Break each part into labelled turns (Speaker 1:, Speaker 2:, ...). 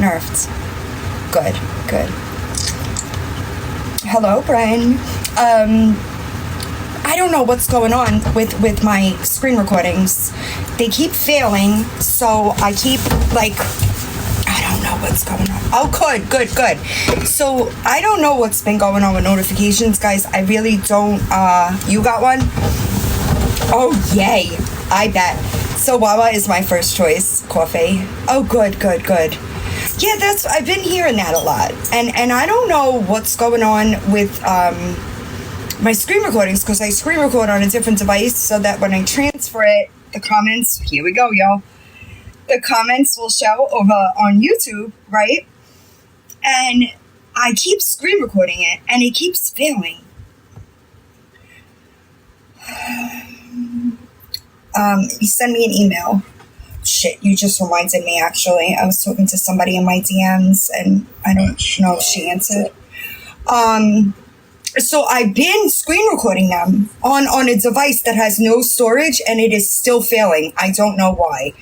Speaker 1: nerfed. Good, good. Hello, Brian. I don't know what's going on with my screen recordings. They keep failing, so I keep, like, I don't know what's going on. Oh, good. So, I don't know what's been going on with notifications, guys. I really don't. You got one? Oh, yay. I bet. So, Wawa is my first choice coffee. Oh, good. Yeah, I've been hearing that a lot. And I don't know what's going on with my screen recordings, because I screen record on a different device so that when I transfer it, the comments, here we go, y'all. The comments will show over on YouTube, right? And I keep screen recording it, and it keeps failing. You send me an email. Shit, you just reminded me, actually. I was talking to somebody in my DMs, and I don't know if she answered. So I've been screen recording them on a device that has no storage, and it is still failing. I don't know why.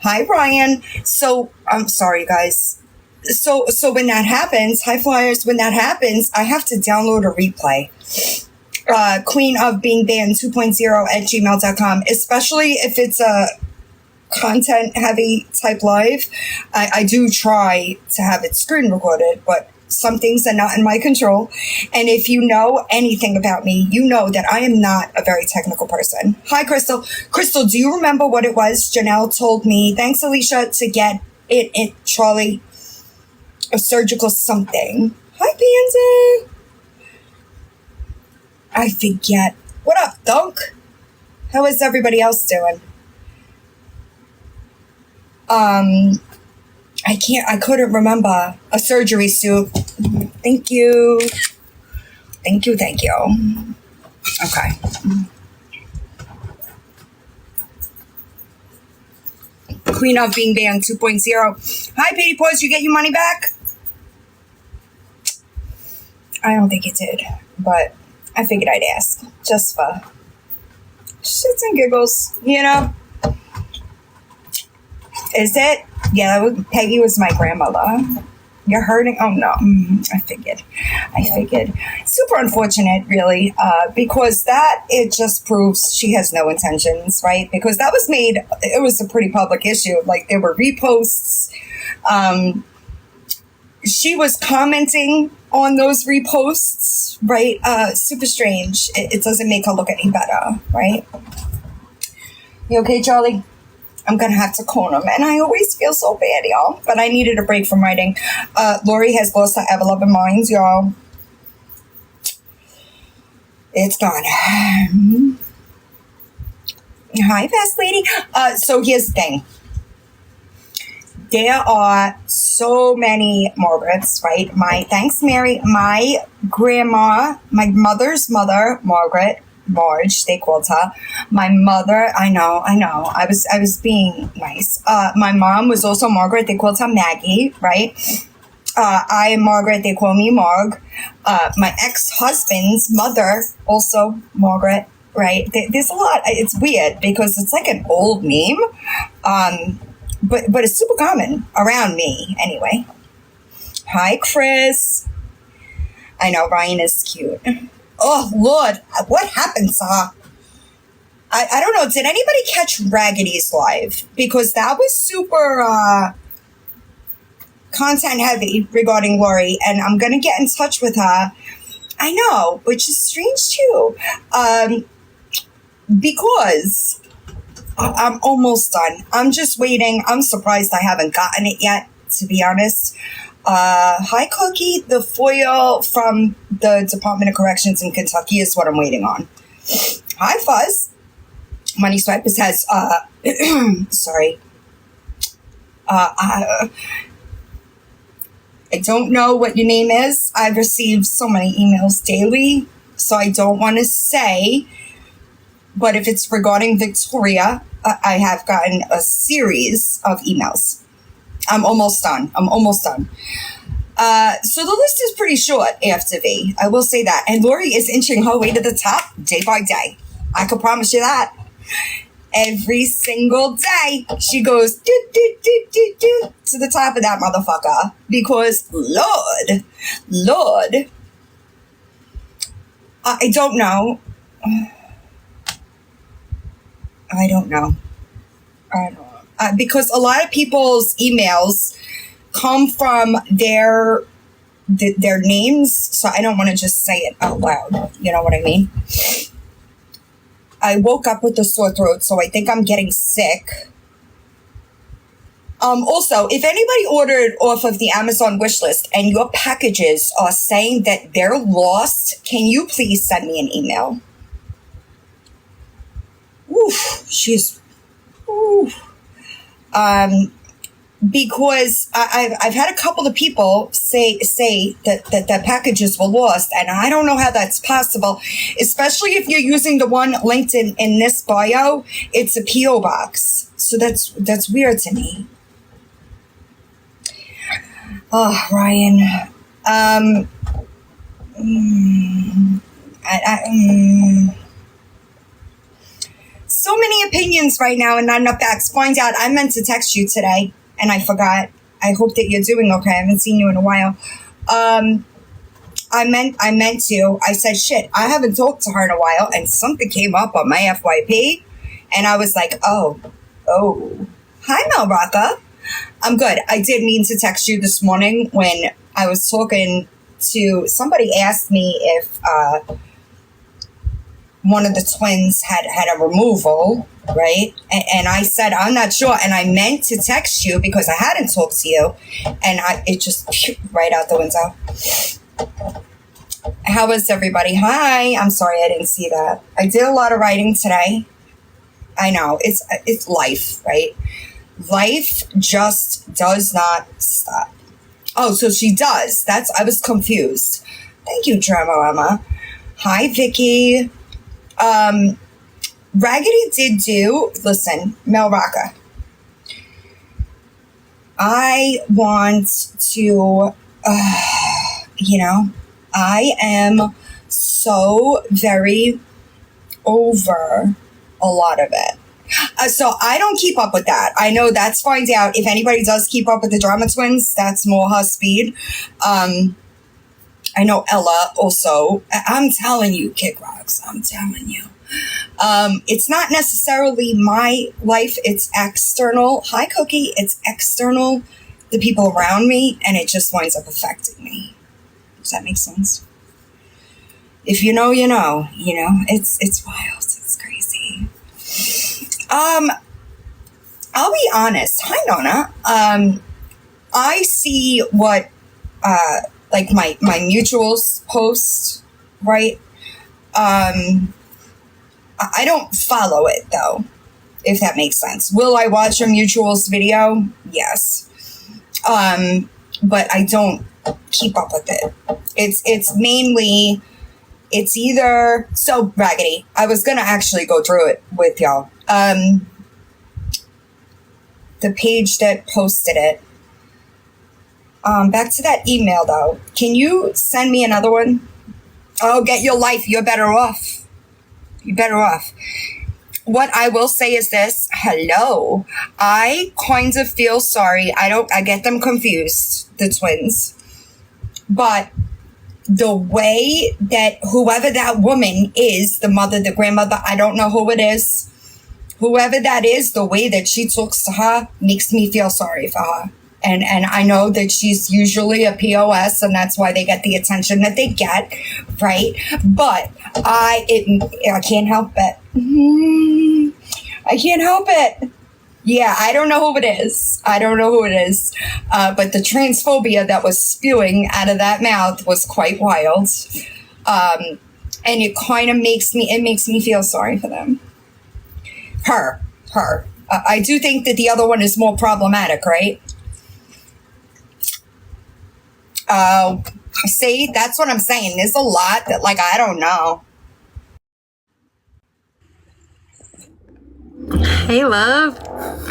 Speaker 1: Hi, Brian. So, I'm sorry, guys. So when that happens, High Flyers, when that happens, I have to download a replay. Queen of Being Banned 2.0 at gmail.com, especially if it's a content-heavy type live. I do try to have it screen recorded, but some things are not in my control. And if you know anything about me, you know that I am not a very technical person. Hi, Crystal. Crystal, do you remember what it was? Janelle told me, thanks, Alicia, to get it, Charlie, a surgical something. Hi, Panda. I forget. What up, Dunk? How is everybody else doing? I couldn't remember. A surgery suit. Thank you. Okay. Queen of Being Banned 2.0. Hi, Petey Paws, you get your money back? I don't think it did, but I figured I'd ask. Just for shits and giggles, you know? Is it? Yeah, Peggy was my grandmother. You're hurting? Oh, no. I figured. Super unfortunate, really, because it just proves she has no intentions, right? Because that was it was a pretty public issue. Like, there were reposts. She was commenting on those reposts, right? Super strange. It doesn't make her look any better, right? You okay, Charlie? I'm going to have to call him. And I always feel so bad, y'all. But I needed a break from writing. Lori has lost her ever-loving mind, y'all. It's gone. Hi, Fast Lady. So here's the thing. There are so many Margarets, right? Thanks, Mary. My grandma, my mother's mother, Marge, they called her. My mother, I know. I was being nice. My mom was also Margaret. They called her Maggie, right? I am Margaret. They call me Marg. My ex-husband's mother, also Margaret, right? There's a lot. It's weird because it's like an old name. But it's super common around me anyway. Hi, Chris. I know Ryan is cute. Oh, Lord, what happened to her? I don't know. Did anybody catch Raggedy's live? Because that was super content heavy regarding Lori, and I'm going to get in touch with her. I know, which is strange too. Because I'm almost done. I'm just waiting. I'm surprised I haven't gotten it yet, to be honest. Hi, Cookie. The foil from the Department of Corrections in Kentucky is what I'm waiting on. Hi, Fuzz. Money Swipers has, sorry. I don't know what your name is. I've received so many emails daily, so I don't want to say. But if it's regarding Victoria, I have gotten a series of emails. I'm almost done. So the list is pretty short after V. I will say that. And Lori is inching her way to the top day by day. I can promise you that. every single day. She goes do do do do do to the top of that motherfucker because Lord, I don't know. I don't know. Because a lot of people's emails come from their names, so I don't want to just say it out loud. You know what I mean? I woke up with a sore throat, so I think I'm getting sick. Also, if anybody ordered off of the Amazon wish list and your packages are saying that they're lost, can you please send me an email? Oof, she's... Oof. Because I've had a couple of people say that the packages were lost, and I don't know how that's possible, especially if you're using the one linked in this bio. It's a P.O. box, so that's weird to me. Oh, Ryan. So many opinions right now and not enough facts. Find out. I meant to text you today and I forgot. I hope that you're doing okay. I haven't seen you in a while. I meant to. I said, shit, I haven't talked to her in a while, and something came up on my FYP, and I was like, oh. Hi, Mel Rocca. I'm good. I did mean to text you this morning when I was talking to somebody. Asked me if one of the twins had a removal, right? And I said, I'm not sure. And I meant to text you because I hadn't talked to you. And it just right out the window. How is everybody? Hi. I'm sorry I didn't see that. I did a lot of writing today. I know. It's life, right? Life just does not stop. Oh, so she does. I was confused. Thank you, Drama Emma. Hi, Vicky. Raggedy did do, listen, Mel Rocca. I want to, I am so very over a lot of it. So I don't keep up with that. I know that's find out. If anybody does keep up with the Drama Twins, that's more her speed. I know Ella also. I'm telling you, Kick Rocks. I'm telling you. It's not necessarily my life. It's external. Hi, Cookie. It's external. The people around me, and it just winds up affecting me. Does that make sense? If you know, you know. You know, it's wild. It's crazy. I'll be honest. Hi, Nona. I see what, like my mutuals post, right? I don't follow it though, if that makes sense. Will I watch a mutuals video? Yes. But I don't keep up with it. It's mainly, it's either, so Raggedy, I was going to actually go through it with y'all. The page that posted it. Back to that email though. Can you send me another one? Oh, get your life. You're better off. You're better off. What I will say is this. Hello. I kind of feel sorry. I get them confused, the twins. But the way that whoever that woman is, the mother, the grandmother, I don't know who it is. Whoever that is, the way that she talks to her makes me feel sorry for her. And I know that she's usually a POS, and that's why they get the attention that they get, right? But I can't help it. I can't help it. Yeah, I don't know who it is. But the transphobia that was spewing out of that mouth was quite wild. And it kind of makes me feel sorry for them. Her. I do think that the other one is more problematic, right? See, that's what I'm saying. There's a lot that, like, I don't know.
Speaker 2: Hey, love.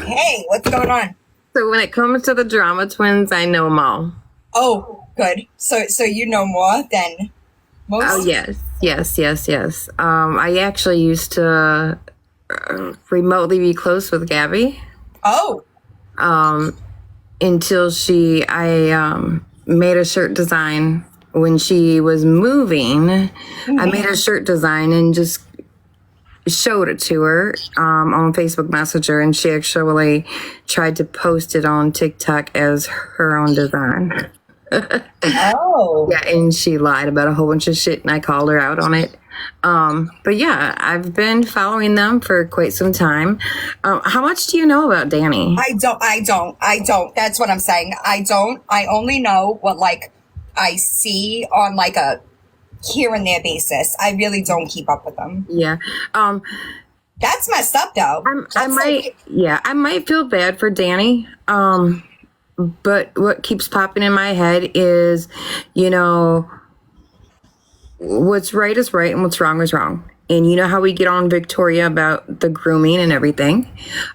Speaker 1: Hey, what's going on?
Speaker 2: So when it comes to the Drama Twins, I know them all.
Speaker 1: Oh, good. So you know more than most?
Speaker 2: Oh, yes. I actually used to remotely be close with Gabby.
Speaker 1: Oh,
Speaker 2: Until I made a shirt design when she was moving. I made a shirt design and just showed it to her on Facebook Messenger, and she actually tried to post it on TikTok as her own design.
Speaker 1: oh.
Speaker 2: Yeah, and she lied about a whole bunch of shit, and I called her out on it. But yeah, I've been following them for quite some time. How much do you know about Danny?
Speaker 1: I don't. That's what I'm saying. I don't. I only know what like I see on like a here and there basis. I really don't keep up with them.
Speaker 2: Yeah.
Speaker 1: That's messed up though.
Speaker 2: I might feel bad for Danny. But what keeps popping in my head is, what's right is right and what's wrong is wrong. And you know how we get on Victoria about the grooming and everything.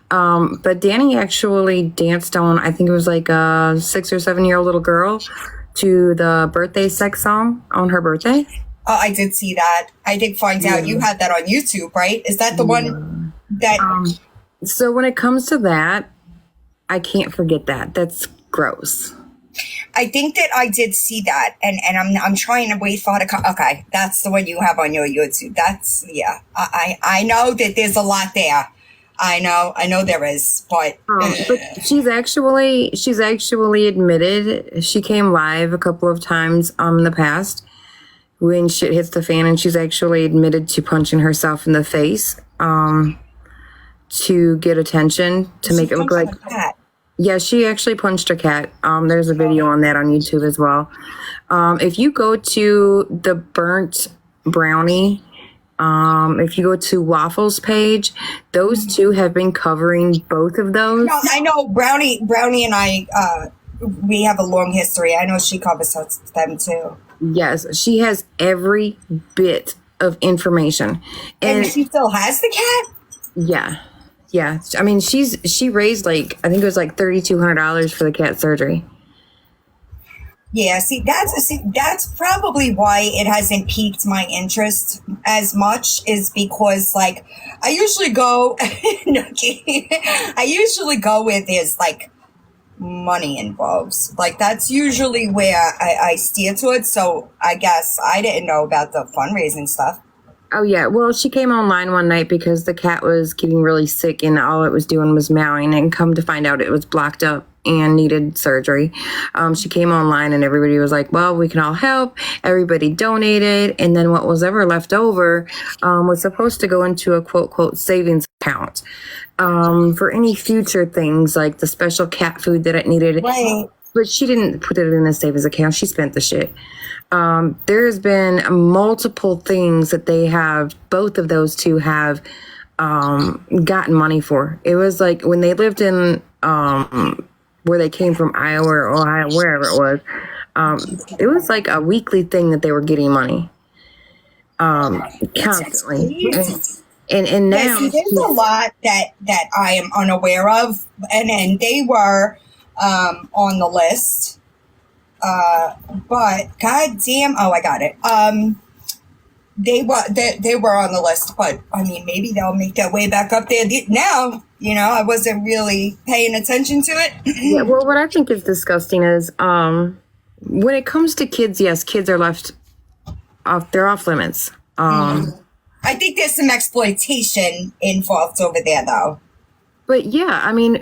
Speaker 2: But Danny actually danced on, I think it was like a 6 or 7-year-old little girl to the birthday sex song on her birthday.
Speaker 1: Oh, I did see that. I did find out you had that on YouTube, right? Is that the one that...
Speaker 2: So when it comes to that, I can't forget that. That's gross.
Speaker 1: I think that I did see that, and I'm trying to wait for her to come. Okay, that's the one you have on your YouTube. That's, yeah. I know that there's a lot there. I know there is, but
Speaker 2: she's actually admitted, she came live a couple of times in the past when shit hits the fan, and she's actually admitted to punching herself in the face to get attention, to make it look like... Yeah, she actually punched a cat. There's a video on that on YouTube as well. If you go to the Burnt Brownie, if you go to Waffles page, those two have been covering both of those.
Speaker 1: No, I know Brownie and I, we have a long history. I know she covers them too.
Speaker 2: Yes, she has every bit of information.
Speaker 1: And she still has the cat?
Speaker 2: Yeah. Yeah, I mean, she raised like, I think it was like $3,200 for the cat surgery.
Speaker 1: Yeah, that's probably why it hasn't piqued my interest as much, is because like I usually go, where there's like money involved. Like that's usually where I steer towards. So I guess I didn't know about the fundraising stuff.
Speaker 2: Oh, yeah. Well, she came online one night because the cat was getting really sick and all it was doing was meowing, and come to find out it was blocked up and needed surgery. She came online and everybody was like, well, we can all help. Everybody donated. And then what was ever left over was supposed to go into a quote savings account for any future things like the special cat food that it needed.
Speaker 1: Right.
Speaker 2: But she didn't put it in a savings account. She spent the shit. There's been multiple things that both of those two have gotten money for. It was like when they lived in where they came from, Iowa or Ohio, wherever it was like a weekly thing that they were getting money constantly. And now
Speaker 1: there's a lot that I am unaware of, and they were on the list. But goddamn, oh, I got it. They were on the list, but I mean, maybe they'll make their way back up there now. I wasn't really paying attention to it.
Speaker 2: Yeah, well, what I think is disgusting is when it comes to kids, yes, kids are left off. They're off limits.
Speaker 1: I think there's some exploitation involved over there, though.
Speaker 2: But yeah, I mean,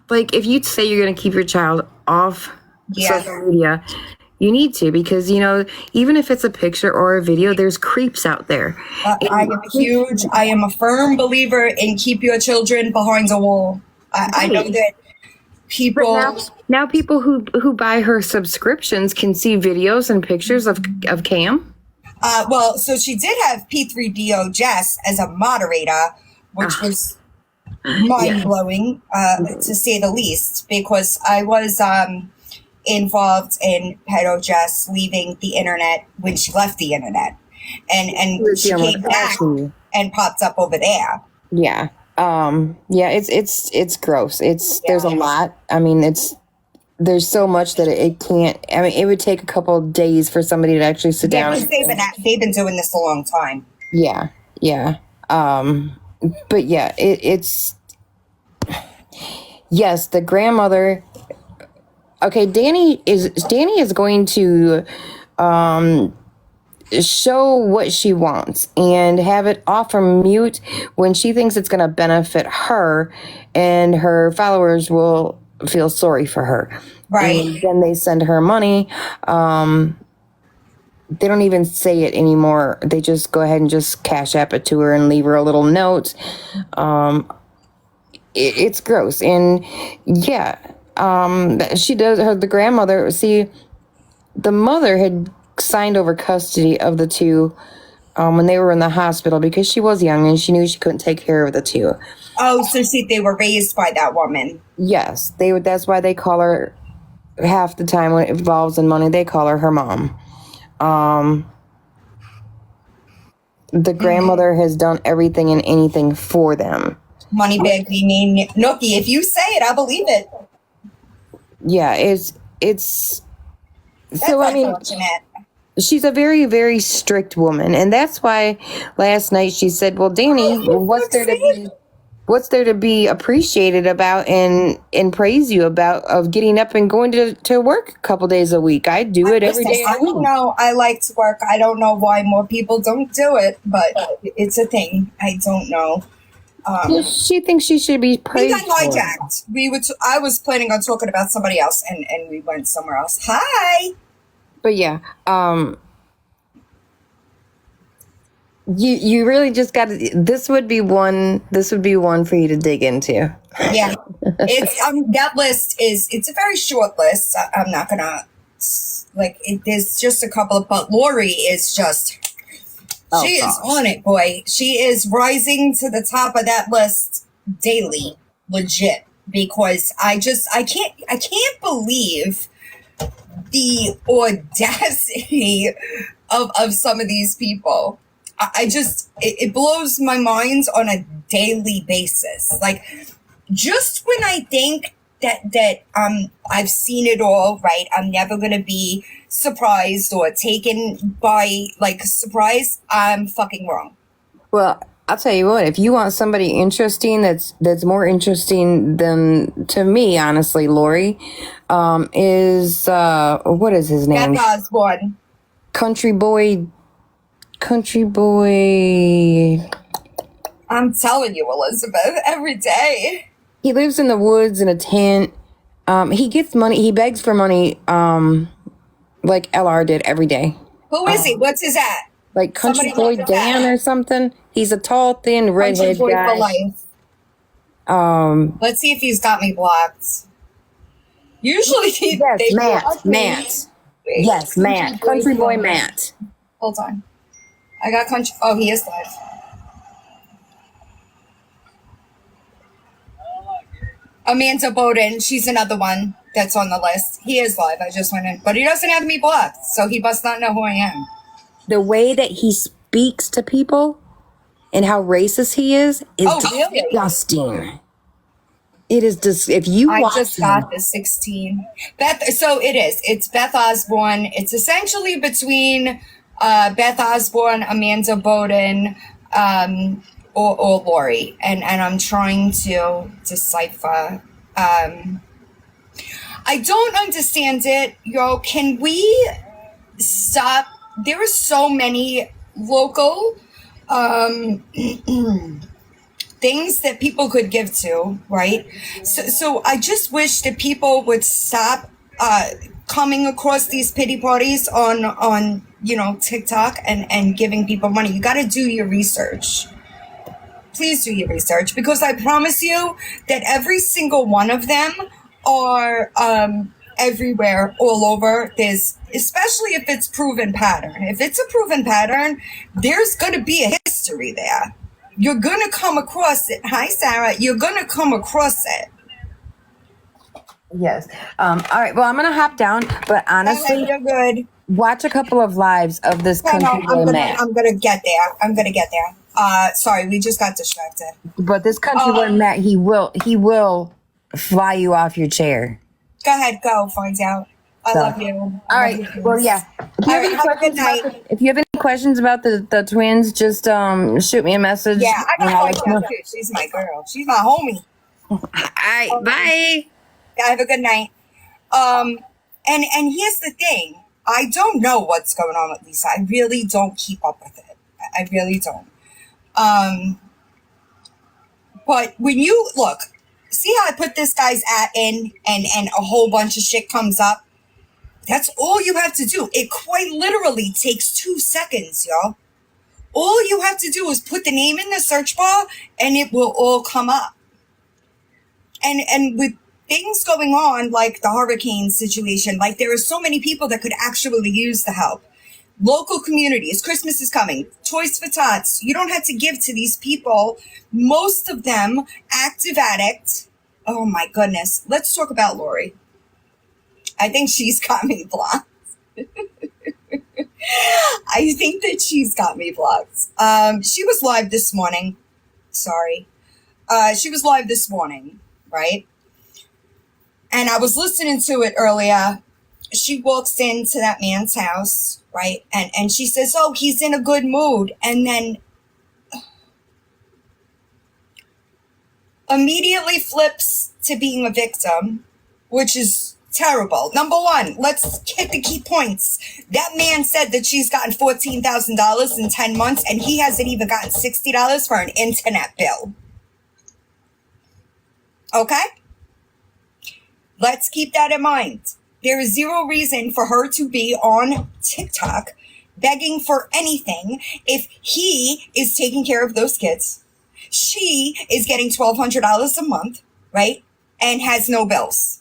Speaker 2: like, if you say you're going to keep your child off social media, you need to, because, even if it's a picture or a video, there's creeps out there.
Speaker 1: I am a firm believer in keep your children behind a wall. I know that people...
Speaker 2: Now people who buy her subscriptions can see videos and pictures of Cam.
Speaker 1: Well, so she did have P3DO Jess as a moderator, which was mind-blowing, to say the least, because I was involved in Pedo Jess leaving the internet when she left the internet. And she came back and popped up over there.
Speaker 2: Yeah. It's gross. There's a lot. I mean, there's so much that it can't. I mean, it would take a couple of days for somebody to actually sit down.
Speaker 1: They've been doing this a long time.
Speaker 2: Yeah. But yeah, it's yes, the grandmother. Okay, Danny is going to show what she wants and have it off from mute when she thinks it's going to benefit her, and her followers will feel sorry for her.
Speaker 1: Right.
Speaker 2: And then they send her money. They don't even say it anymore. They just go ahead and just cash app it to her and leave her a little note. It's gross. And yeah, she does the grandmother. See, the mother had signed over custody of the two when they were in the hospital because she was young and she knew she couldn't take care of the two.
Speaker 1: Oh, so they were raised by that woman.
Speaker 2: Yes, that's why they call her, half the time when it involves in money, they call her mom. The grandmother has done everything and anything for them.
Speaker 1: Money bag, meaning Nookie. If you say it, I believe it.
Speaker 2: Yeah, it's
Speaker 1: That's
Speaker 2: so. I mean,
Speaker 1: unfortunate.
Speaker 2: she's a very, very strict woman, and that's why last night she said, "Well, Danny, what's there to be appreciated about and praise you about of getting up and going to work a couple days a week? I do it every day.
Speaker 1: I don't know. I like to work. I don't know why more people don't do it, but it's a thing. I don't know.
Speaker 2: She thinks she should be
Speaker 1: We
Speaker 2: praised.
Speaker 1: got hijacked. I was planning on talking about somebody else, and we went somewhere else. Hi.
Speaker 2: But yeah, you really just got to. This would be one for you to dig into.
Speaker 1: Yeah, it's that list it's a very short list. I'm not gonna there's just a couple, but Lori is just she is on it, boy. She is rising to the top of that list daily, legit. Because I can't believe the audacity of some of these people. I just it blows my mind on a daily basis. Like, just when I think that I've seen it all, right? I'm never gonna be surprised or taken by surprise. I'm fucking wrong.
Speaker 2: Well, I'll tell you what. If you want somebody interesting, that's more interesting than, to me, honestly, Lori, is what is his name?
Speaker 1: Beth Osborne.
Speaker 2: Country boy.
Speaker 1: I'm telling you, Elizabeth, every day.
Speaker 2: He lives in the woods in a tent. He gets money. He begs for money, like LR did every day.
Speaker 1: Who is he? What's his at?
Speaker 2: Like Country Boy Dan or something. He's a tall, thin, redhead
Speaker 1: Country Boy
Speaker 2: guy.
Speaker 1: for life. Let's see if he's got me blocked. Usually,
Speaker 2: Matt. Yes, Matt. Country Boy Matt.
Speaker 1: Hold on. I got country. Oh, he is live. Amanda Bowden. She's another one that's on the list. He is live. I just went in. But he doesn't have me blocked, so he must not know who I am.
Speaker 2: The way that he speaks to people and how racist he is
Speaker 1: really?
Speaker 2: disgusting. It is just, if you
Speaker 1: I
Speaker 2: watch
Speaker 1: just got the 16. So it is. It's Beth Osborne. It's essentially between Beth Osborne, Amanda Bowden, or Lori. And I'm trying to decipher. I don't understand it. Yo, can we stop? There are so many local things that people could give to, right? So I just wish that people would stop coming across these pity parties on TikTok and giving people money. You got to do your research. Please do your research, because I promise you that every single one of them are everywhere, all over. There's, especially if it's proven pattern. If it's a proven pattern, there's going to be a history there. You're going to come across it. Hi, Sarah. You're going to come across it.
Speaker 2: Yes. All right. Well, I'm going to hop down, but honestly,
Speaker 1: you're good.
Speaker 2: Watch a couple of lives of this Country Boy Matt.
Speaker 1: I'm going to get there. Sorry, we just got distracted.
Speaker 2: But this Country Boy Matt, he will fly you off your chair.
Speaker 1: Go ahead, go find out. I love you.
Speaker 2: All right. Well, yeah. If you have any questions, if you have any questions about the twins, just shoot me a message.
Speaker 1: Yeah, I
Speaker 2: and
Speaker 1: gotta
Speaker 2: I'll
Speaker 1: call
Speaker 2: let you
Speaker 1: you
Speaker 2: know.
Speaker 1: too. She's my girl. She's my homie.
Speaker 2: All right, bye.
Speaker 1: Have a good night. And here's the thing. I don't know what's going on with Lisa. I really don't keep up with it. I really don't. But when you look, see how I put this guy's at in and a whole bunch of shit comes up? That's all you have to do. It quite literally takes 2 seconds, y'all. All you have to do is put the name in the search bar and it will all come up. And with things going on like the hurricane situation, like there are so many people that could actually use the help. Local communities, Christmas is coming, Toys for Tots. You don't have to give to these people. Most of them active addict. Oh my goodness. Let's talk about Lori. I think she's got me blocked. I think that she's got me blocked. She was live this morning. Sorry. She was live this morning, right? And I was listening to it earlier. She walks into that man's house, right? And she says, oh, he's in a good mood. And then immediately flips to being a victim, which is terrible. Number one, let's hit the key points. That man said that she's gotten $14,000 in 10 months, and he hasn't even gotten $60 for an internet bill. Okay? Let's keep that in mind. There is zero reason for her to be on TikTok begging for anything if he is taking care of those kids. She is getting $1,200 a month, right? And has no bills.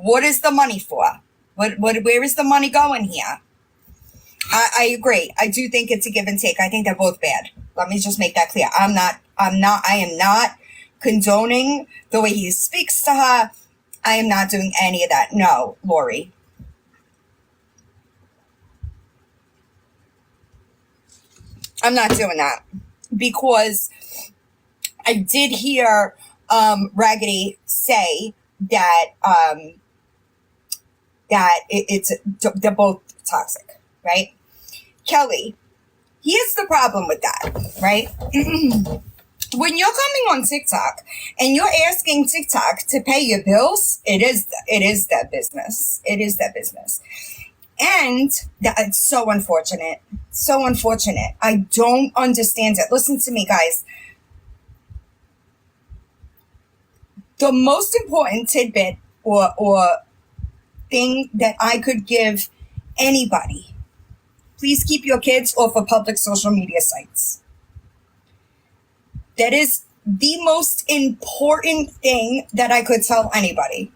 Speaker 1: What is the money for? Where is the money going here? I agree. I do think it's a give and take. I think they're both bad. Let me just make that clear. I am not condoning the way he speaks to her. I am not doing any of that. No, Lori. I'm not doing that because I did hear Raggedy say that they're both toxic, right? Kelly, here's the problem with that, right? When you're coming on TikTok and you're asking TikTok to pay your bills, it is that business. It is that business. And it's so unfortunate. So unfortunate. I don't understand it. Listen to me, guys. The most important tidbit or thing that I could give anybody, please keep your kids off of public social media sites. That is the most important thing that I could tell anybody.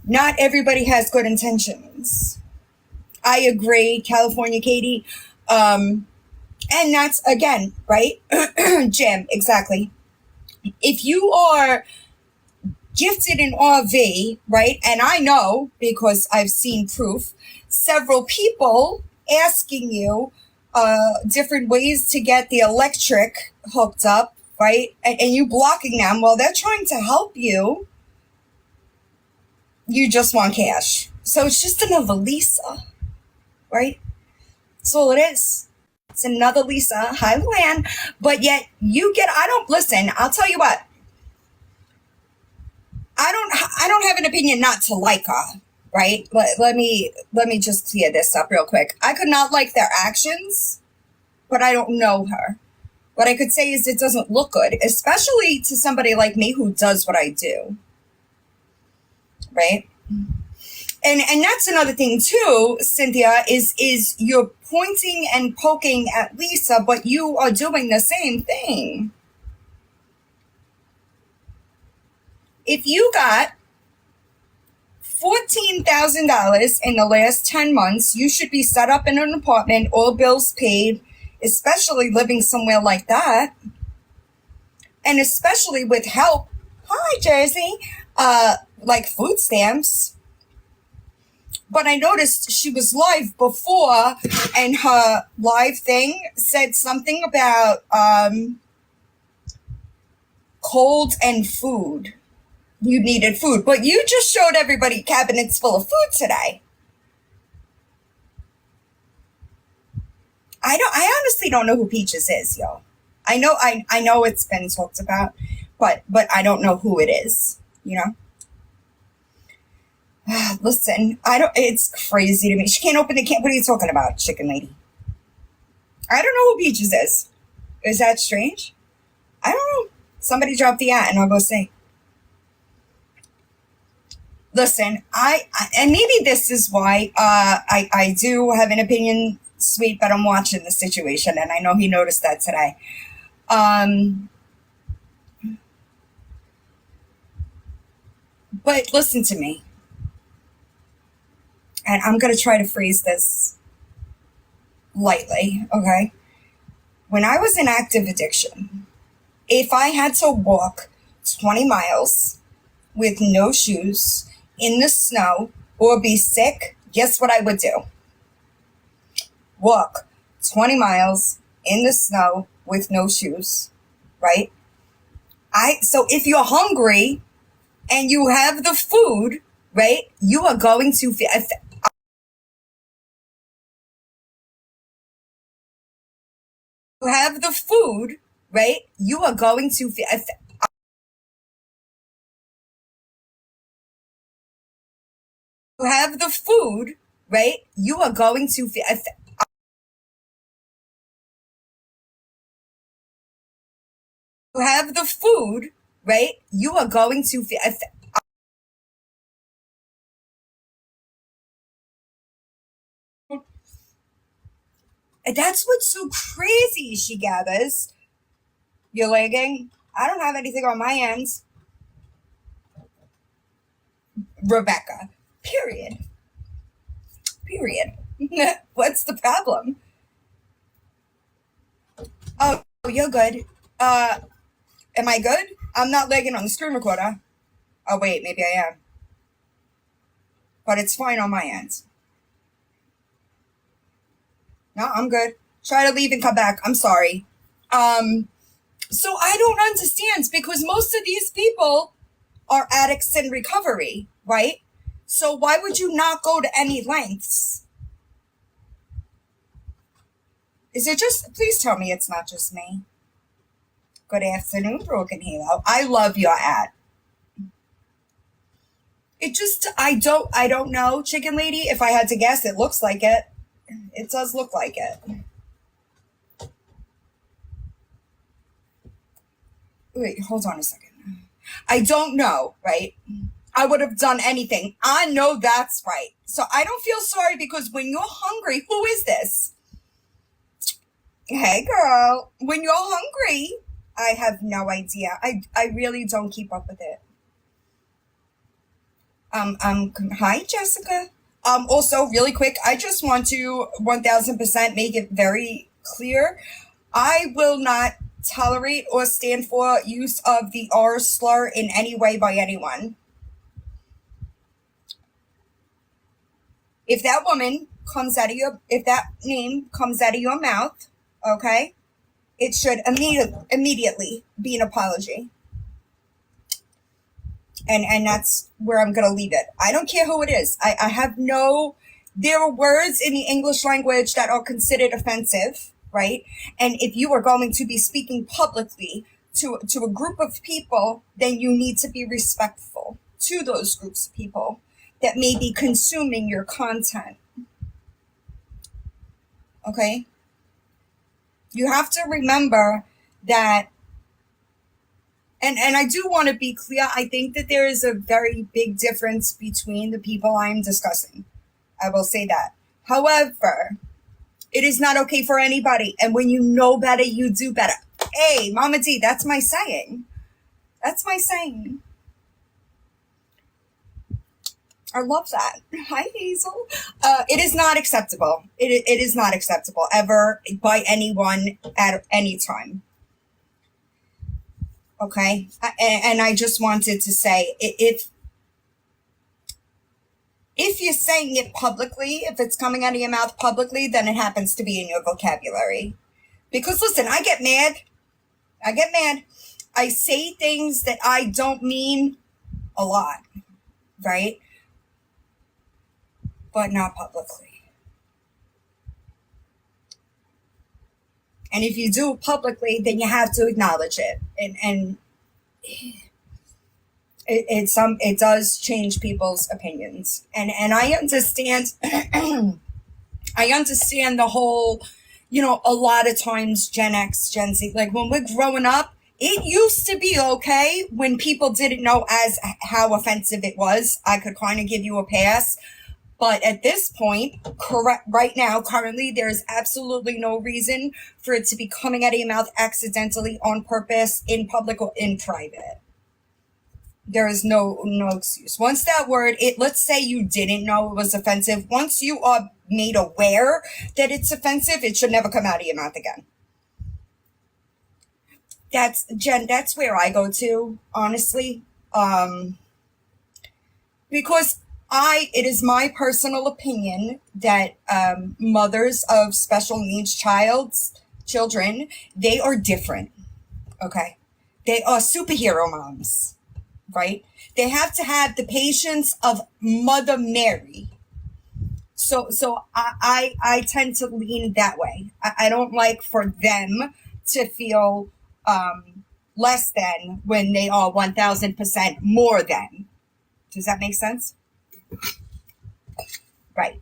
Speaker 1: Not everybody has good intentions. I agree, California Katie. And that's, again, right? Jim, exactly. If you are gifted in RV, right? And I know, because I've seen proof, several people asking you different ways to get the electric hooked up, right? And you blocking them while they're trying to help you. You just want cash. So it's just another Lisa, right? That's all it is. It's another Lisa. Hi, Luann. But yet listen, I'll tell you what. I don't have an opinion not to like her, right? Let me just clear this up real quick. I could not like their actions, but I don't know her. What I could say is it doesn't look good, especially to somebody like me who does what I do, right? And that's another thing too, Cynthia, is you're pointing and poking at Lisa, but you are doing the same thing. If you got $14,000 in the last 10 months, you should be set up in an apartment, all bills paid, especially living somewhere like that. And especially with help. Hi, Jersey. Like food stamps. But I noticed she was live before, and her live thing said something about cold and food. You needed food, but you just showed everybody cabinets full of food today. I honestly don't know who Peaches is, yo. I know it's been talked about, but I don't know who it is, you know? Listen, I don't it's crazy to me. She can't open the can. What are you talking about, chicken lady? I don't know who Peaches is. Is that strange? I don't know. Somebody drop the at and I'll go see. Listen, and maybe this is why I do have an opinion, sweet, but I'm watching the situation, and I know he noticed that today. But listen to me, and I'm gonna try to phrase this lightly, okay? When I was in active addiction, if I had to walk 20 miles with no shoes in the snow or be sick, guess what I would do? Walk 20 miles in the snow with no shoes, right? So if you're hungry and you have the food, right, you are going to have the food, right, you are going to have the food, right, you are going to have the food, right, you are going to that's what's so crazy, she gathers. You're lagging. I don't have anything on my ends. Rebecca. Period. Period. What's the problem? Oh, you're good. Am I good? I'm not lagging on the screen recorder. Oh, wait, maybe I am. But it's fine on my end. No, I'm good. Try to leave and come back. I'm sorry. So I don't understand because most of these people are addicts in recovery, right? So why would you not go to any lengths? Is it just, please tell me it's not just me. Good afternoon, Broken Halo. I love your ad. It just, I don't know, Chicken Lady. If I had to guess, it looks like it. It does look like it. Wait, hold on a second. I don't know, right? I would have done anything. I know that's right. So I don't feel sorry because when you're hungry, who is this? Hey, girl. When you're hungry, I have no idea. I really don't keep up with it. Hi, Jessica. Also, really quick, I just want to 1000% make it very clear. I will not tolerate or stand for use of the R slur in any way by anyone. If that woman comes out of if that name comes out of your mouth, okay, it should immediately be an apology. And that's where I'm going to leave it. I don't care who it is. I have no, there are words in the English language that are considered offensive, right? And if you are going to be speaking publicly to a group of people, then you need to be respectful to those groups of people that may be consuming your content. Okay? You have to remember that, and I do want to be clear, I think that there is a very big difference between the people I am discussing. I will say that. However, it is not okay for anybody. And when you know better, you do better. Hey, Mama D, that's my saying. That's my saying. I love that. Hi, Hazel. It is not acceptable. It is not acceptable ever by anyone at any time. Okay? And I just wanted to say, if you're saying it publicly, if it's coming out of your mouth publicly, then it happens to be in your vocabulary. Because listen, I get mad. I say things that I don't mean a lot, right? But not publicly. And if you do it publicly, then you have to acknowledge it. And it does change people's opinions. And I understand I understand the whole, a lot of times Gen X, Gen Z, like when we're growing up, it used to be okay when people didn't know as how offensive it was. I could kind of give you a pass. But at this point, right now, currently, there's absolutely no reason for it to be coming out of your mouth accidentally, on purpose, in public or in private. There is no excuse. Once that word, let's say you didn't know it was offensive. Once you are made aware that it's offensive, it should never come out of your mouth again. That's where I go to, honestly. Because it is my personal opinion that mothers of special needs children, they are different. Okay. They are superhero moms, right? They have to have the patience of Mother Mary. So I tend to lean that way. I don't like for them to feel less than when they are 1000% more than. Does that make sense? Right.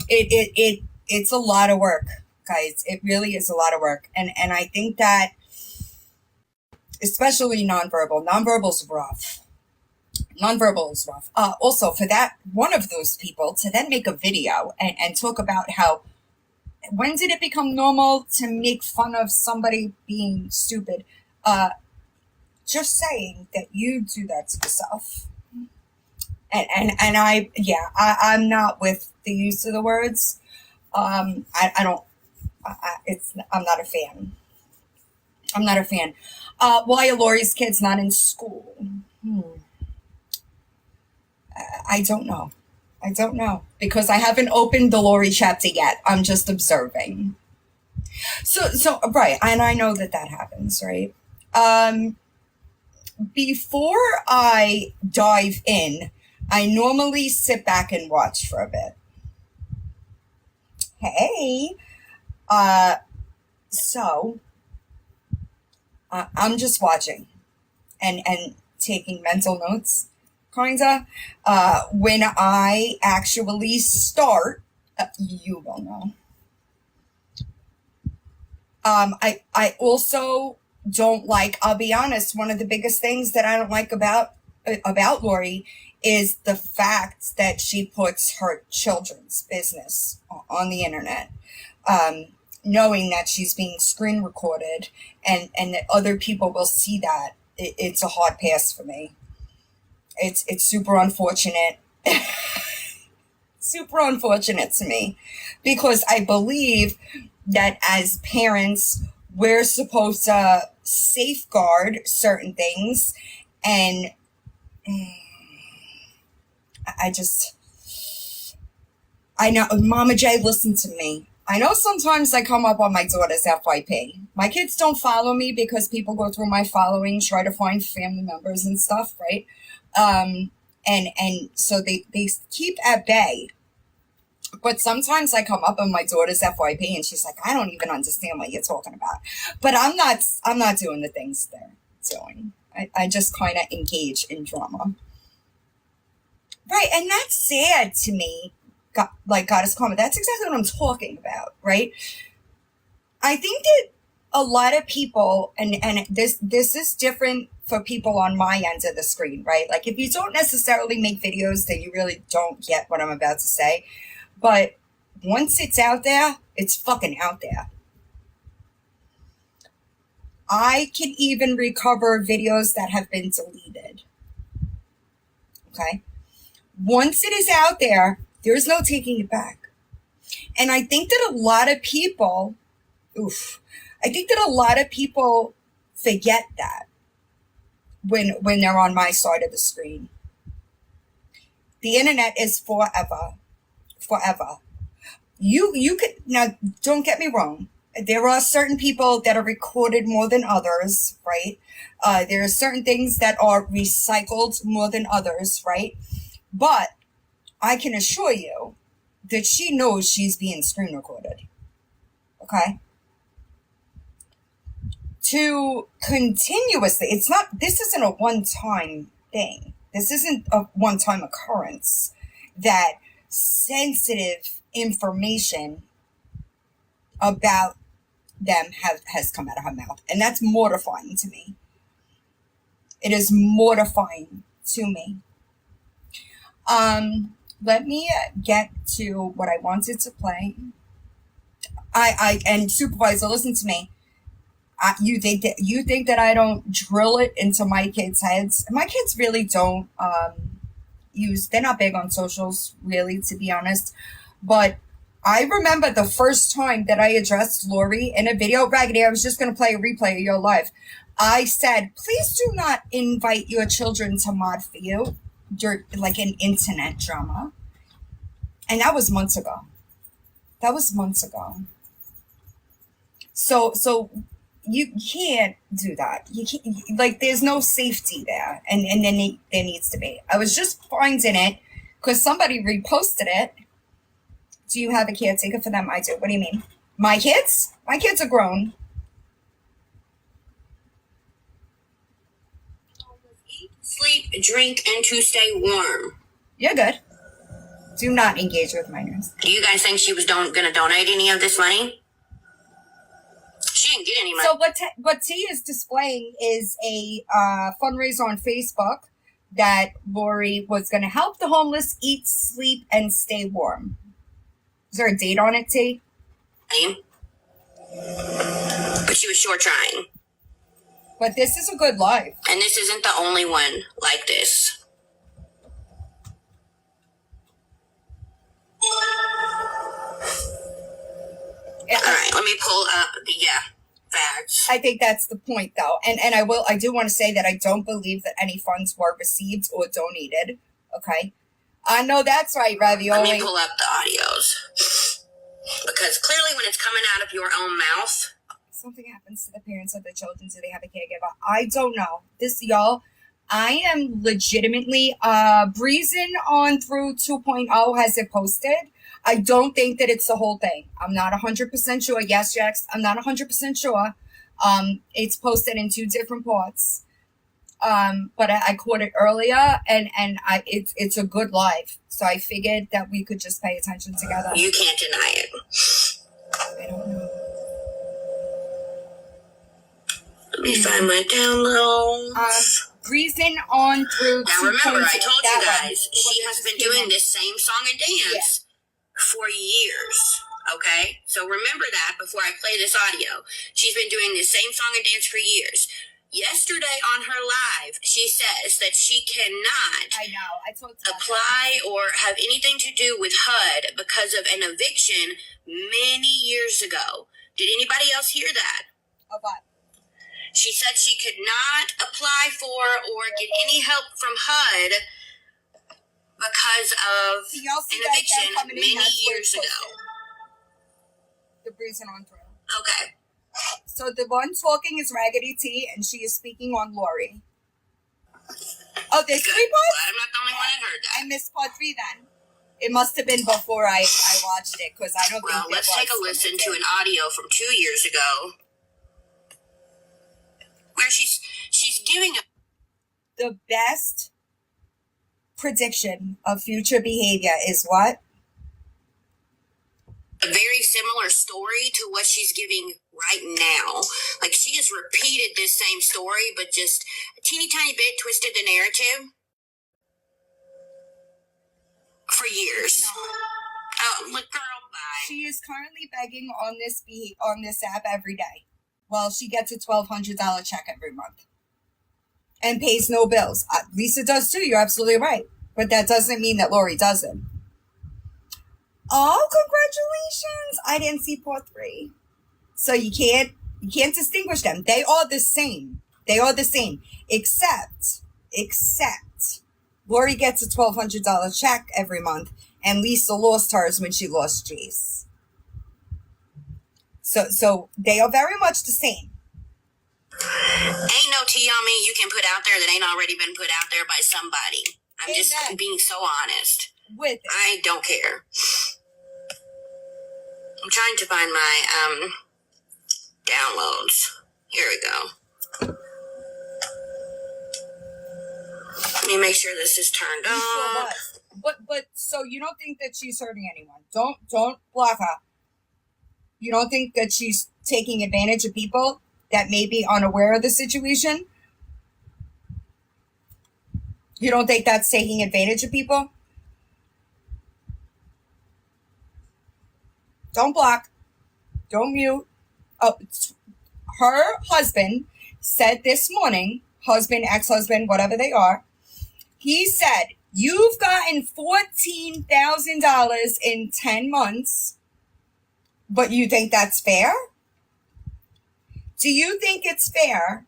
Speaker 1: It's a lot of work, guys. It really is a lot of work. And I think that especially nonverbal is rough. Nonverbal is rough. Also, for that one of those people to then make a video and talk about how, when did it become normal to make fun of somebody being stupid? Just saying that you do that to yourself. And I'm not with the use of the words. I'm not a fan. I'm not a fan. Why are Lori's kids not in school? I don't know. Because I haven't opened the Lori chapter yet. I'm just observing. So right, and I know that happens, right? Before I dive in, I normally sit back and watch for a bit. Hey, so I'm just watching and taking mental notes, kinda. When I actually start, you will know. I also don't like, I'll be honest, one of the biggest things that I don't like about Lori is the fact that she puts her children's business on the internet, knowing that she's being screen recorded and that other people will see that. It's a hard pass for me. It's super unfortunate. Super unfortunate to me, because I believe that as parents, we're supposed to safeguard certain things. And I know, Mama J, listen to me. I know sometimes I come up on my daughter's FYP. My kids don't follow me because people go through my following, try to find family members and stuff, right? And so they keep at bay. But sometimes I come up on my daughter's FYP and she's like, I don't even understand what you're talking about. But I'm not doing the things they're doing. I just kind of engage in drama. Right, and that's sad to me. Goddess Karma, that's exactly what I'm talking about, right? I think that a lot of people, and this is different for people on my end of the screen, right? Like, if you don't necessarily make videos, then you really don't get what I'm about to say. But once it's out there, it's fucking out there. I can even recover videos that have been deleted. Okay? Once it is out there, there's no taking it back. And I think that a lot of people, forget that when they're on my side of the screen. The internet is forever. You could, now don't get me wrong. There are certain people that are recorded more than others, right? There are certain things that are recycled more than others, right? But I can assure you that she knows she's being screen recorded. Okay? To continuously, this isn't a one-time thing. This isn't a one-time occurrence that sensitive information about them has come out of her mouth. And that's mortifying to me. It is mortifying to me. Let me get to what I wanted to play. And supervisor, listen to me. You think that I don't drill it into my kids' heads? My kids really don't they're not big on socials, really, to be honest. But I remember the first time that I addressed Lori in a video. Raggedy, I was just going to play a replay of your live. I said, please do not invite your children to mod for you. You're like an internet drama. And that was months ago. So you can't do that. You can't, like, there's no safety there. And then there needs to be. I was just finding it because somebody reposted it. Do you have a caretaker for them? I do. What do you mean? My kids? My kids are grown.
Speaker 3: Eat, sleep, drink, and to stay warm.
Speaker 1: You're good. Do not engage with minors.
Speaker 3: Do you guys think she was going to donate any of this money? She didn't get any money.
Speaker 1: So what T is displaying is a fundraiser on Facebook that Lori was going to help the homeless eat, sleep, and stay warm. Is there a date on it, T?
Speaker 3: But she was sure trying.
Speaker 1: But this is a good life.
Speaker 3: And this isn't the only one like this. Alright, let me pull up the facts.
Speaker 1: I think that's the point, though. And I do want to say that I don't believe that any funds were received or donated. Okay? I know that's right, Ravioli.
Speaker 3: Let me pull up the audios. Because clearly when it's coming out of your own mouth.
Speaker 1: Something happens to the parents of the children. Do they have a caregiver? I don't know. Y'all, I am legitimately breezing on through 2.0 has it posted. I don't think that it's the whole thing. I'm not 100% sure. Yes, Jax, I'm not 100% sure. It's posted in 2 different parts. But I caught it earlier, and it's a good live. So I figured that we could just pay attention together.
Speaker 3: You can't deny it.
Speaker 1: I don't know.
Speaker 3: Let me find my downloads.
Speaker 1: Breezing on through.
Speaker 3: Now remember, I told you guys, she has been doing this same song and dance for years. Okay? So remember that before I play this audio. She's been doing this same song and dance for years. Yesterday on her live, she says that she cannot apply or have anything to do with HUD because of an eviction many years ago. Did anybody else hear that?
Speaker 1: Of what?
Speaker 3: She said she could not apply for or get any help from HUD because of an eviction many years ago.
Speaker 1: The breezing on through.
Speaker 3: Okay.
Speaker 1: So the one talking is Raggedy T, and she is speaking on Lori. Oh, there's 3 parts?
Speaker 3: I'm not the only one that heard that.
Speaker 1: I missed part 3 then. It must have been before I watched it, because I don't think
Speaker 3: Well, let's take a listen to an audio from 2 years ago where she's giving
Speaker 1: the best prediction of future behavior is what?
Speaker 3: A very similar story to what she's giving right now. Like, she has repeated this same story, but just a teeny tiny bit twisted the narrative for years. Oh, look, girl, bye.
Speaker 1: She is currently begging on this app every day. Well, she gets a $1,200 check every month and pays no bills. Lisa does too. You're absolutely right. But that doesn't mean that Lori doesn't. Oh, congratulations. I didn't see part 3. So you can't distinguish them. They are the same. Except Lori gets a $1,200 check every month, and Lisa lost hers when she lost Jace. So they are very much the same.
Speaker 3: Ain't no tea on me you can put out there that ain't already been put out there by somebody. I'm just being so honest.
Speaker 1: With it.
Speaker 3: I don't care. I'm trying to find my downloads. Here we go. Let me make sure this is turned on.
Speaker 1: But so you don't think that she's hurting anyone? Don't block her. You don't think that she's taking advantage of people that may be unaware of the situation? You don't think that's taking advantage of people? Don't block. Don't mute. Oh, her husband said this morning, husband, ex-husband, whatever they are, he said, you've gotten $14,000 in 10 months, but you think that's fair? Do you think it's fair?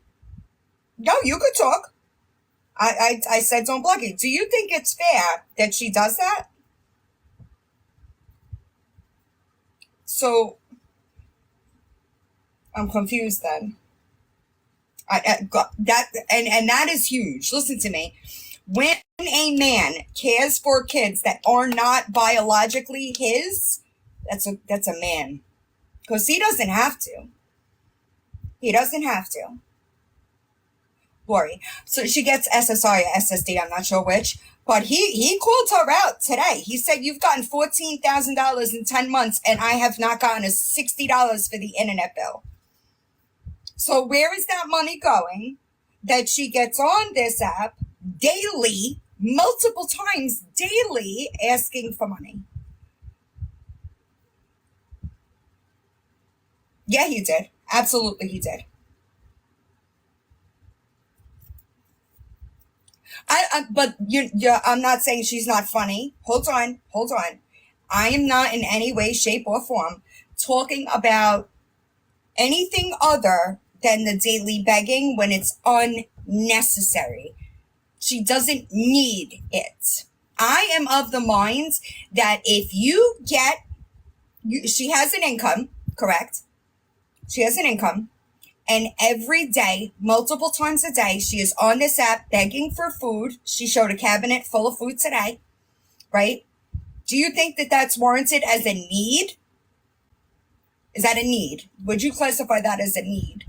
Speaker 1: No, you could talk. I said don't block it. Do you think it's fair that she does that? So I'm confused then. That is huge. Listen to me. When a man cares for kids that are not biologically his, that's a man. Because he doesn't have to. He doesn't have to. Lori. So she gets SSI or SSD, I'm not sure which. But he called her out today. He said, you've gotten $14,000 in 10 months, and I have not gotten a $60 for the internet bill. So where is that money going that she gets on this app daily, multiple times daily, asking for money? Yeah, he did. Absolutely, he did. I'm not saying she's not funny. Hold on. I am not in any way, shape, or form talking about anything other than the daily begging when it's unnecessary. She doesn't need it. I am of the mind that if she has an income, correct? She has an income. And every day, multiple times a day, she is on this app begging for food. She showed a cabinet full of food today, right? Do you think that that's warranted as a need? Is that a need? Would you classify that as a need?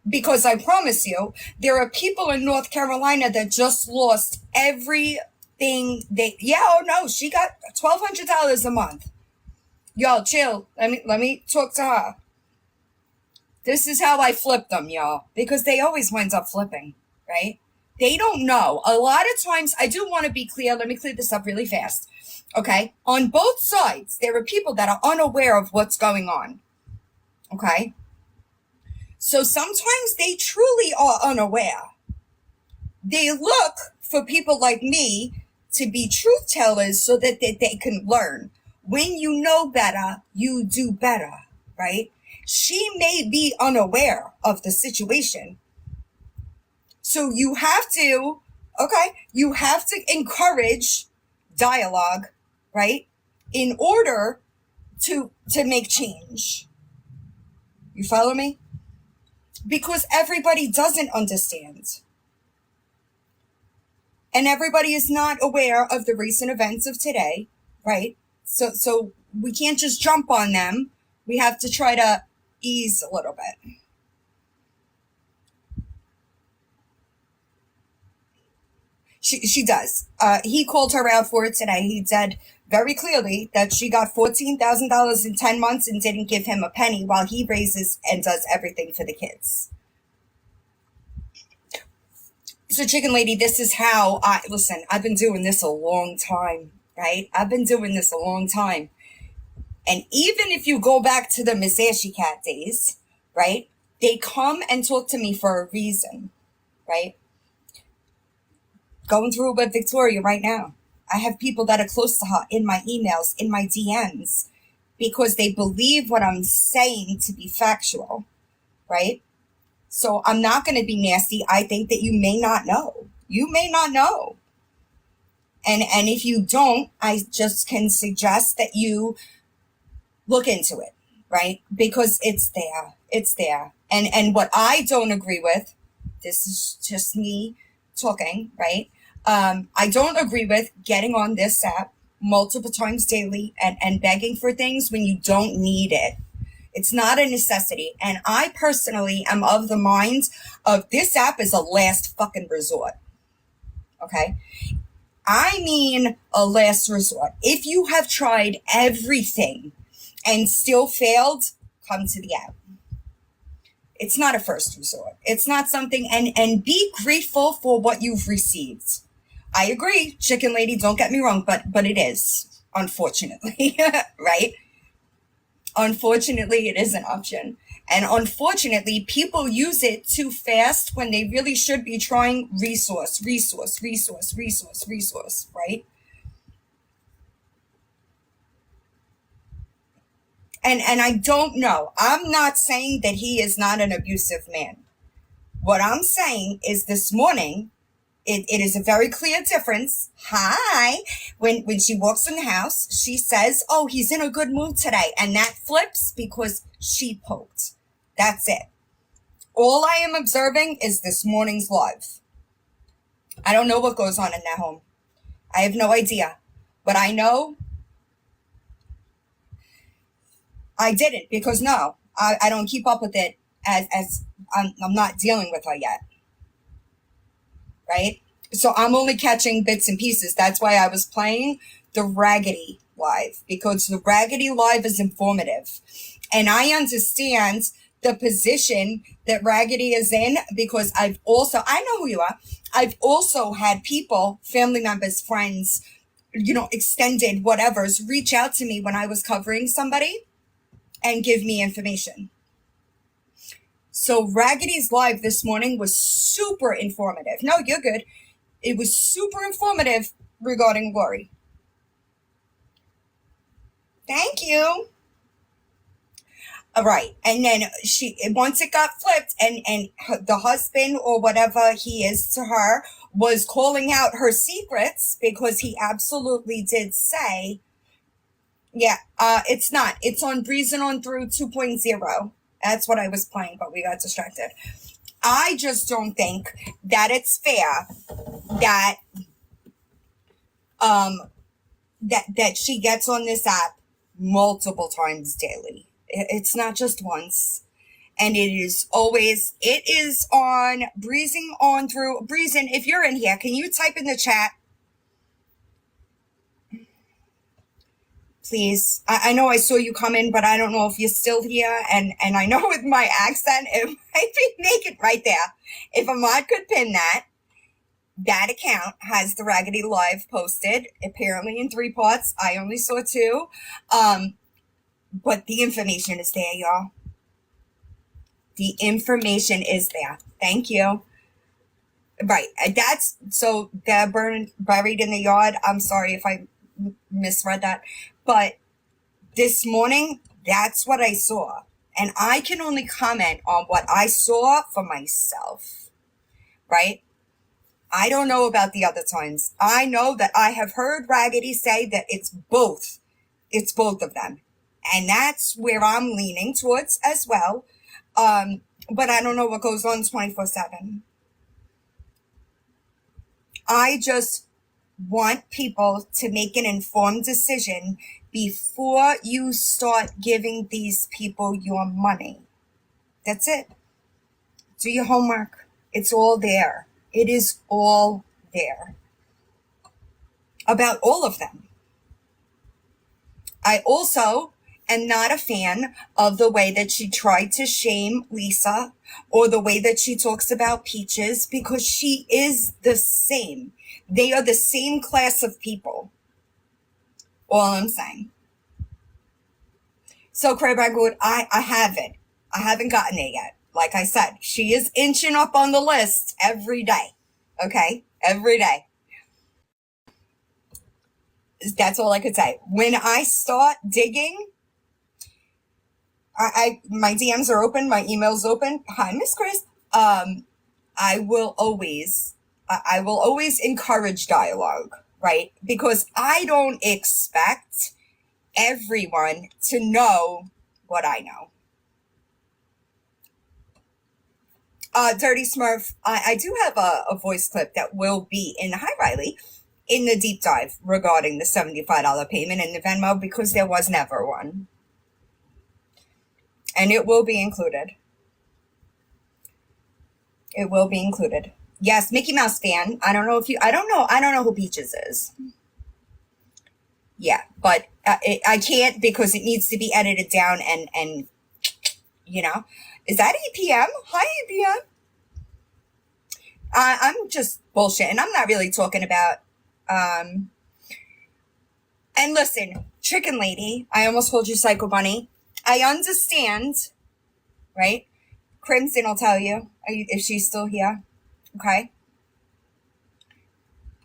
Speaker 1: Because I promise you, there are people in North Carolina that just lost everything. She got $1,200 a month. Y'all chill. Let me talk to her. This is how I flip them, y'all, because they always wind up flipping, right? They don't know. A lot of times, I do want to be clear. Let me clear this up really fast, okay? On both sides, there are people that are unaware of what's going on, okay? So sometimes they truly are unaware. They look for people like me to be truth tellers so that they can learn. When you know better, you do better, right? She may be unaware of the situation. So you have to encourage dialogue, right? In order to make change. You follow me? Because everybody doesn't understand. And everybody is not aware of the recent events of today, right? So we can't just jump on them. We have to try to ease a little bit. She does. He called her out for it today. He said very clearly that she got $14,000 in 10 months and didn't give him a penny while he raises and does everything for the kids. So Chicken Lady, this is how I've been doing this a long time, right? I've been doing this a long time. And even if you go back to the Miss Ashy Cat days, right? They come and talk to me for a reason, right? Going through it with Victoria right now. I have people that are close to her in my emails, in my DMs, because they believe what I'm saying to be factual, right? So I'm not going to be nasty. I think that you may not know. You may not know. And if you don't, I just can suggest that you look into it, right? Because it's there. It's there. And what I don't agree with, this is just me talking, right? I don't agree with getting on this app multiple times daily and begging for things when you don't need it. It's not a necessity. And I personally am of the mind of this app is a last fucking resort. Okay? I mean a last resort. If you have tried everything and still failed, come to the app. It's not a first resort. It's not something, and be grateful for what you've received. I agree, chicken lady, don't get me wrong, but it is, unfortunately, right? Unfortunately, it is an option. And unfortunately, people use it too fast when they really should be trying resource, right? And I don't know. I'm not saying that he is not an abusive man. What I'm saying is this morning, it is a very clear difference. Hi. When she walks in the house, she says, oh, he's in a good mood today. And that flips because she poked. That's it. All I am observing is this morning's live. I don't know what goes on in that home. I have no idea. But I know I didn't because I don't keep up with it as I'm not dealing with her yet. Right? So I'm only catching bits and pieces. That's why I was playing the Raggedy Live, because the Raggedy Live is informative. And I understand the position that Raggedy is in because I know who you are. I've also had people, family members, friends, extended whatevers, reach out to me when I was covering somebody and give me information. So Raggedy's live this morning was super informative. No, you're good. It was super informative regarding Lori. Thank you. All right. And then once it got flipped and the husband or whatever he is to her was calling out her secrets because he absolutely did say, it's not. It's on Breezing On Through 2.0. That's what I was playing, but we got distracted. I just don't think that it's fair that that she gets on this app multiple times daily. It's not just once. And it is on Breezing On Through. Breezing, if you're in here, can you type in the chat? Please. I know I saw you come in, but I don't know if you're still here. And I know with my accent, it might be naked right there. If Ahmad could pin that account has the Raggedy Live posted, apparently in 3 parts. I only saw 2. But the information is there, y'all. The information is there. Thank you. Right. So they're buried in the yard. I'm sorry if I misread that. But this morning, that's what I saw. And I can only comment on what I saw for myself. Right? I don't know about the other times. I know that I have heard Raggedy say that it's both. It's both of them. And that's where I'm leaning towards as well. But I don't know what goes on 24/7. I just want people to make an informed decision before you start giving these people your money. That's it. Do your homework. It's all there. It is all there. About all of them. I also am not a fan of the way that she tried to shame Lisa or the way that she talks about Peaches, because she is the same. They are the same class of people. All I'm saying. So Craig Bagwood, I haven't. I haven't gotten it yet. Like I said, she is inching up on the list every day. Okay? Every day. That's all I could say. When I start digging, my DMs are open, my email's open. Hi, Miss Chris. I will always encourage dialogue, right? Because I don't expect everyone to know what I know. Dirty Smurf, I do have a voice clip that will be in. Hi, Riley. in the deep dive regarding the $75 payment in the Venmo because there was never one. And it will be included. It will be included. Yes, Mickey Mouse fan. I don't know who Peaches is. Yeah, but I can't because it needs to be edited down and you know. Is that EPM? Hi, EPM. I'm just bullshit, and I'm not really talking about, and listen, Chicken Lady, I almost called you Psycho Bunny. I understand, right? Crimson will tell you if she's still here, okay?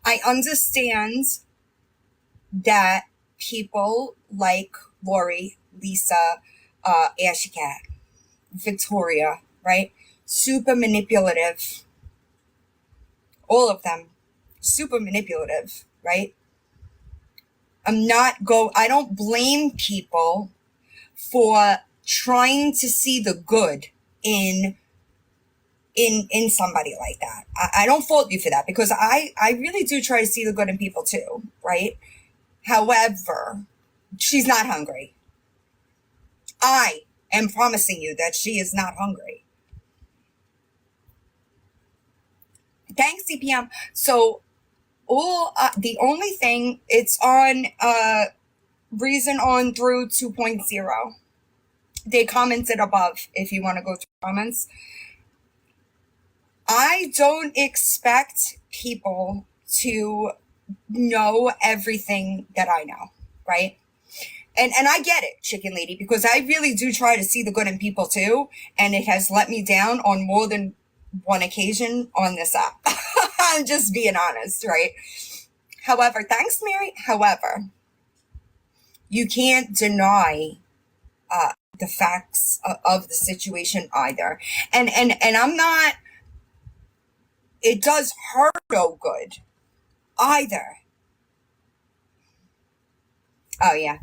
Speaker 1: I understand that people like Lori, Lisa, Ashy Cat, Victoria, right? Super manipulative. All of them. Super manipulative, right? I don't blame people for trying to see the good in somebody like that. I don't fault you for that because I really do try to see the good in people too, right? However, she's not hungry. I am promising you that she is not hungry. Thanks, CPM. So the only thing, it's on Reason On through 2.0. They commented above if you want to go through comments. I don't expect people to know everything that I know, right? And I get it, Chicken Lady, because I really do try to see the good in people too, and it has let me down on more than one occasion on this app. I'm just being honest, right? However, thanks, Mary. However, you can't deny the facts of the situation either. And I'm not, it does her no good either. Oh, yeah.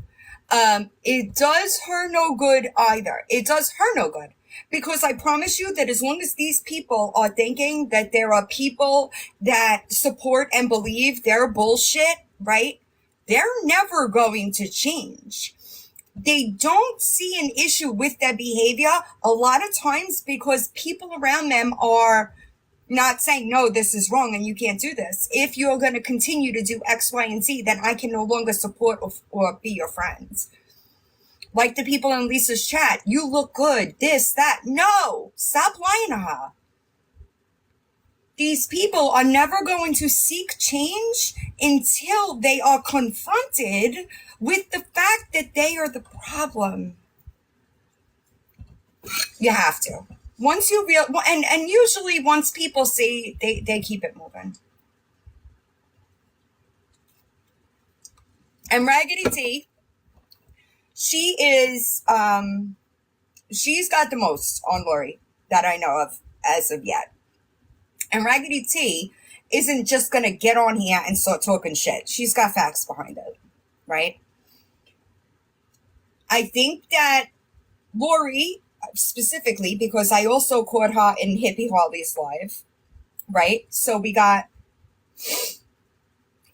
Speaker 1: It does her no good either. It does her no good. Because I promise you that as long as these people are thinking that there are people that support and believe their bullshit, right? They're never going to change. They don't see an issue with their behavior a lot of times because people around them are not saying, no, this is wrong and you can't do this. If you're going to continue to do X, Y, and Z, then I can no longer support or be your friends. Like the people in Lisa's chat, you look good, this, that. No, stop lying to her. These people are never going to seek change until they are confronted with the fact that they are the problem. You have to. Once you and usually once people see, they keep it moving. And Raggedy T, she is, she's got the most on Lori that I know of as of yet. And Raggedy T isn't just going to get on here and start talking shit. She's got facts behind it, right? I think that Lori, specifically, because I also caught her in Hippie Harley's live, right? So we got,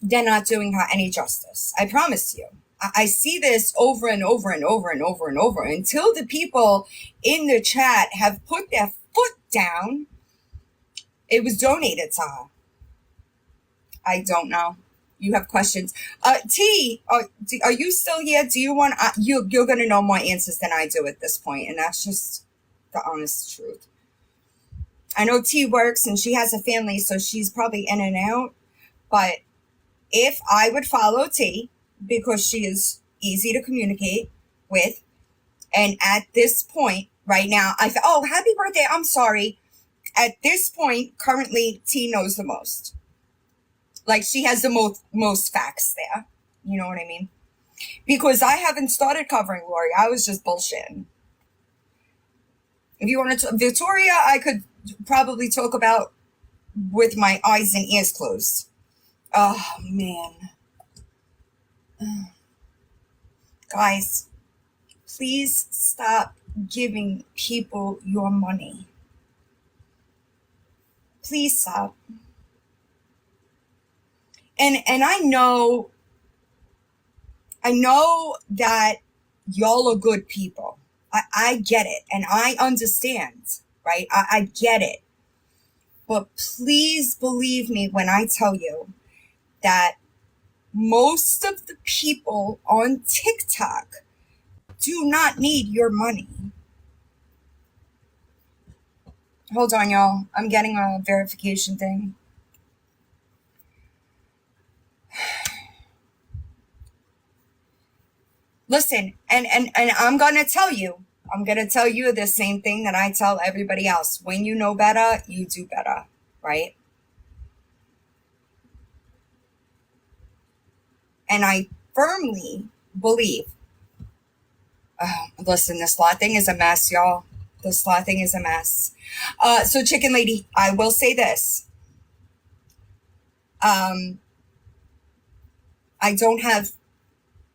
Speaker 1: they're not doing her any justice. I promise you. I see this over and over and over and over and over until the people in the chat have put their foot down. It was donated to her. I don't know. You have questions. T, are you still here? Do you want, you're going to know more answers than I do at this point, and that's just the honest truth. I know T works and she has a family, so she's probably in and out, but if I would follow T, because she is easy to communicate with, and at this point, right now, oh, happy birthday, I'm sorry. At this point, currently, T knows the most. Like, she has the most facts there. You know what I mean? Because I haven't started covering Lori. I was just bullshitting. If you want to, Victoria, I could probably talk about with my eyes and ears closed. Oh, man. Guys, please stop giving people your money. Please stop. And I know that y'all are good people. I get it, and I understand, right? I get it. But please believe me when I tell you that most of the people on TikTok do not need your money. Hold on, y'all. I'm getting a verification thing. Listen, and I'm going to tell you the same thing that I tell everybody else. When you know better, you do better, right? And I firmly believe, listen, the slot thing is a mess, y'all. The slot thing is a mess. So Chicken Lady, I will say this. I don't have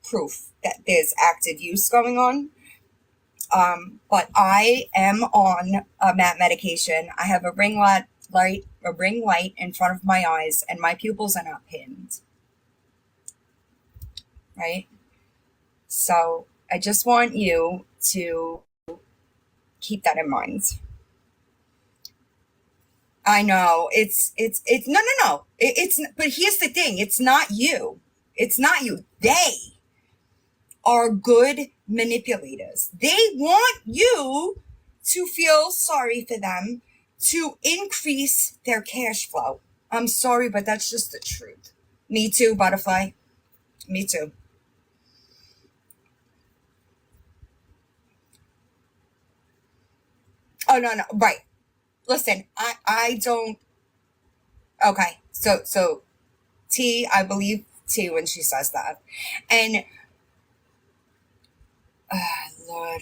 Speaker 1: proof that there's active use going on. But I am on a MAT medication. I have a ring light in front of my eyes, and my pupils are not pinned. Right? So I just want you to keep that in mind. I know it's no. But here's the thing. It's not you. It's not you. They are good manipulators. They want you to feel sorry for them to increase their cash flow. I'm sorry, but that's just the truth. Me too, Butterfly. Me too. Oh, no. Right. Listen, I don't. Okay. So T, I believe T when she says that. And, Lord.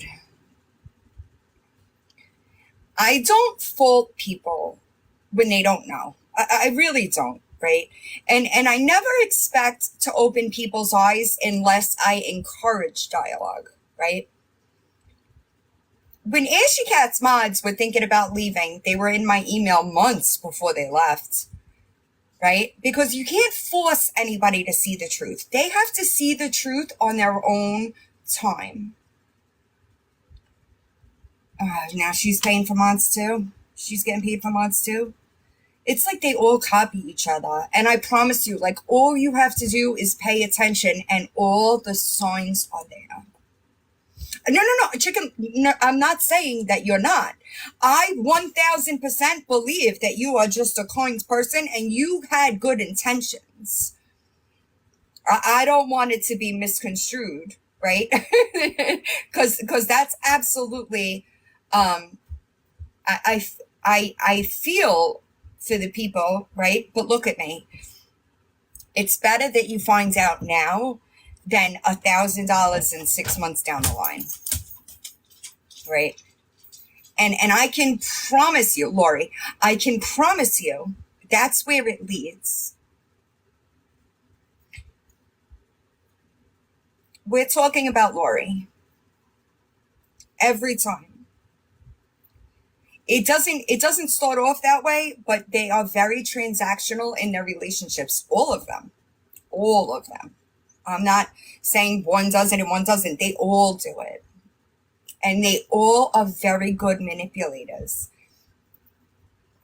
Speaker 1: I don't fault people when they don't know. I really don't, right? And I never expect to open people's eyes unless I encourage dialogue, right? When Ashy Cat's mods were thinking about leaving, they were in my email months before they left, right? Because you can't force anybody to see the truth. They have to see the truth on their own time. Now she's paying for mods too. She's getting paid for mods too. It's like they all copy each other. And I promise you, like, all you have to do is pay attention and all the signs are there. No, Chicken, no, I'm not saying that you're not. I 1000% believe that you are just a kind person and you had good intentions. I don't want it to be misconstrued, right? Because that's absolutely, I feel for the people, right? But look at me. It's better that you find out now than $1,000 in 6 months down the line, right? And I can promise you, Lori, I can promise you that's where it leads. We're talking about Lori every time. It doesn't start off that way, but they are very transactional in their relationships. All of them. I'm not saying one does it and one doesn't. They all do it. And they all are very good manipulators.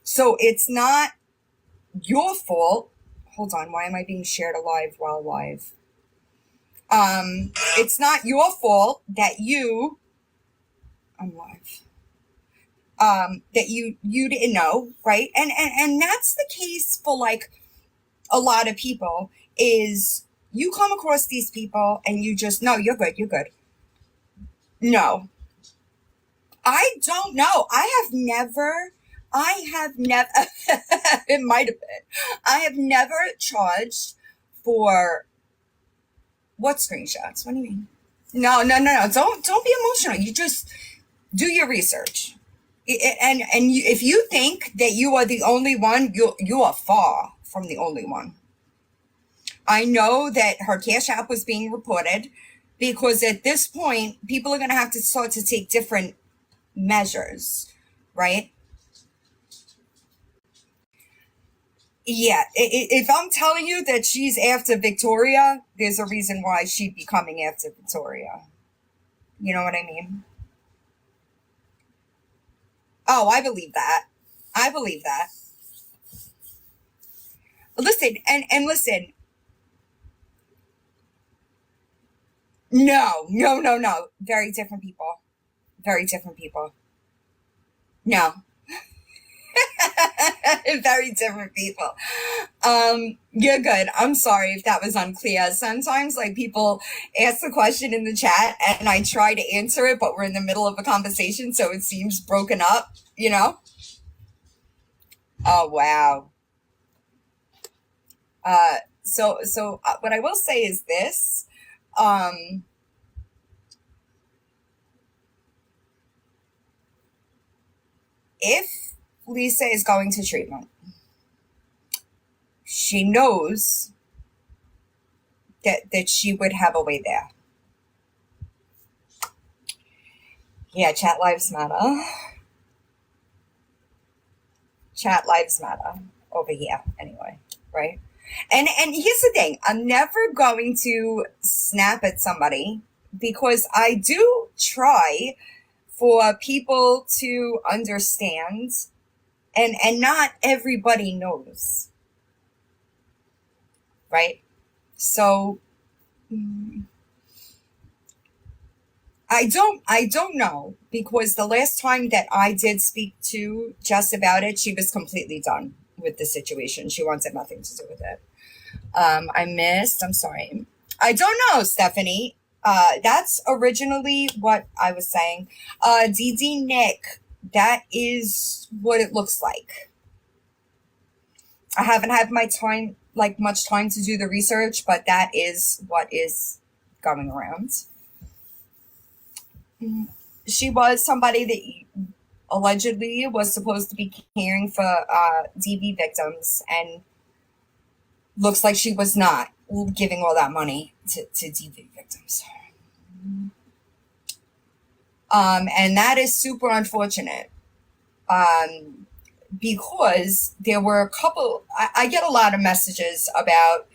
Speaker 1: So it's not your fault. Hold on. Why am I being shared alive while live? It's not your fault that I'm live. That you didn't know, right? And that's the case for like a lot of people is you come across these people and you just, no, you're good. No, I don't know. I have never, it might have been, I have never charged for what screenshots? What do you mean? No. Don't be emotional. You just do your research. And if you think that you are the only one, you are far from the only one. I know that her Cash App was being reported because at this point, people are going to have to start to take different measures, right? Yeah, if I'm telling you that she's after Victoria, there's a reason why she'd be coming after Victoria. You know what I mean? Oh, I believe that. I believe that. Listen, and listen. No, no, no, no. Very different people. Very different people. No. Very different people. You're good. I'm sorry if that was unclear. Sometimes like people ask the question in the chat and I try to answer it, but we're in the middle of a conversation, so it seems broken up, you know? Oh wow. So what I will say is this. If Lisa is going to treatment, she knows that she would have a way there. Yeah, chat lives matter. Chat lives matter over here anyway, right? And here's the thing, I'm never going to snap at somebody because I do try for people to understand, and not everybody knows, right? So I don't know, because the last time that I did speak to Jess about it, she was completely done with the situation. She wanted nothing to do with it. I'm sorry. I don't know, Stephanie. That's originally what I was saying. DD Nick, that is what it looks like. I haven't had much time to do the research, but that is what is going around. She was somebody that allegedly was supposed to be caring for DV victims, and looks like she was not giving all that money to DV victims. And that is super unfortunate, because there were a couple, I get a lot of messages about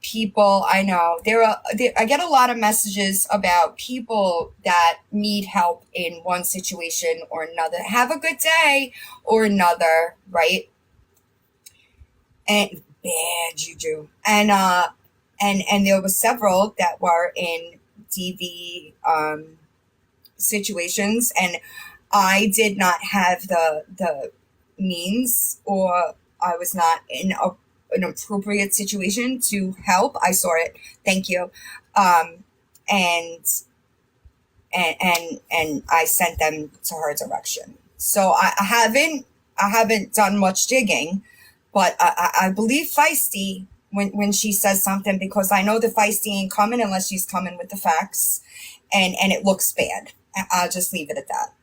Speaker 1: people. I know I get a lot of messages about people that need help in one situation or another, have a good day or another, right? And bad juju. And there were several that were in DV situations, and I did not have the means, or I was not in an appropriate situation to help. I saw it. Thank you. And I sent them to her direction. So I haven't done much digging, but I believe Feisty when she says something, because I know the Feisty ain't coming unless she's coming with the facts, and it looks bad. I'll just leave it at that.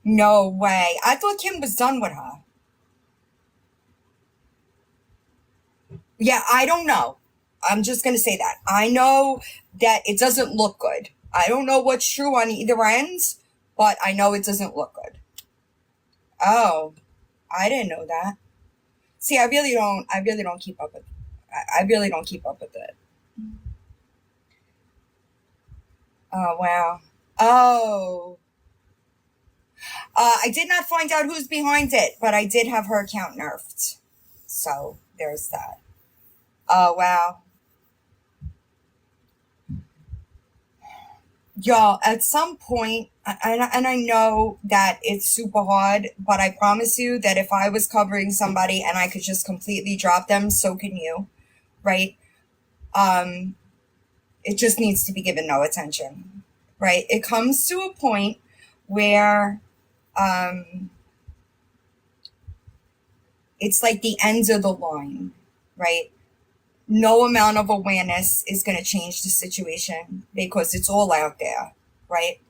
Speaker 1: No way. I thought Kim was done with her. Yeah, I don't know. I'm just going to say that. I know that it doesn't look good. I don't know what's true on either end, but I know it doesn't look good. Oh, I didn't know that. See, I really don't keep up with I really don't keep up with it. Oh, wow. Oh. I did not find out who's behind it, but I did have her account nerfed. So there's that. Oh, wow. Y'all, at some point, and I know that it's super hard, but I promise you that if I was covering somebody and I could just completely drop them, so can you, right? It just needs to be given no attention, right? It comes to a point where it's like the end of the line, right? No amount of awareness is going to change the situation because it's all out there, right?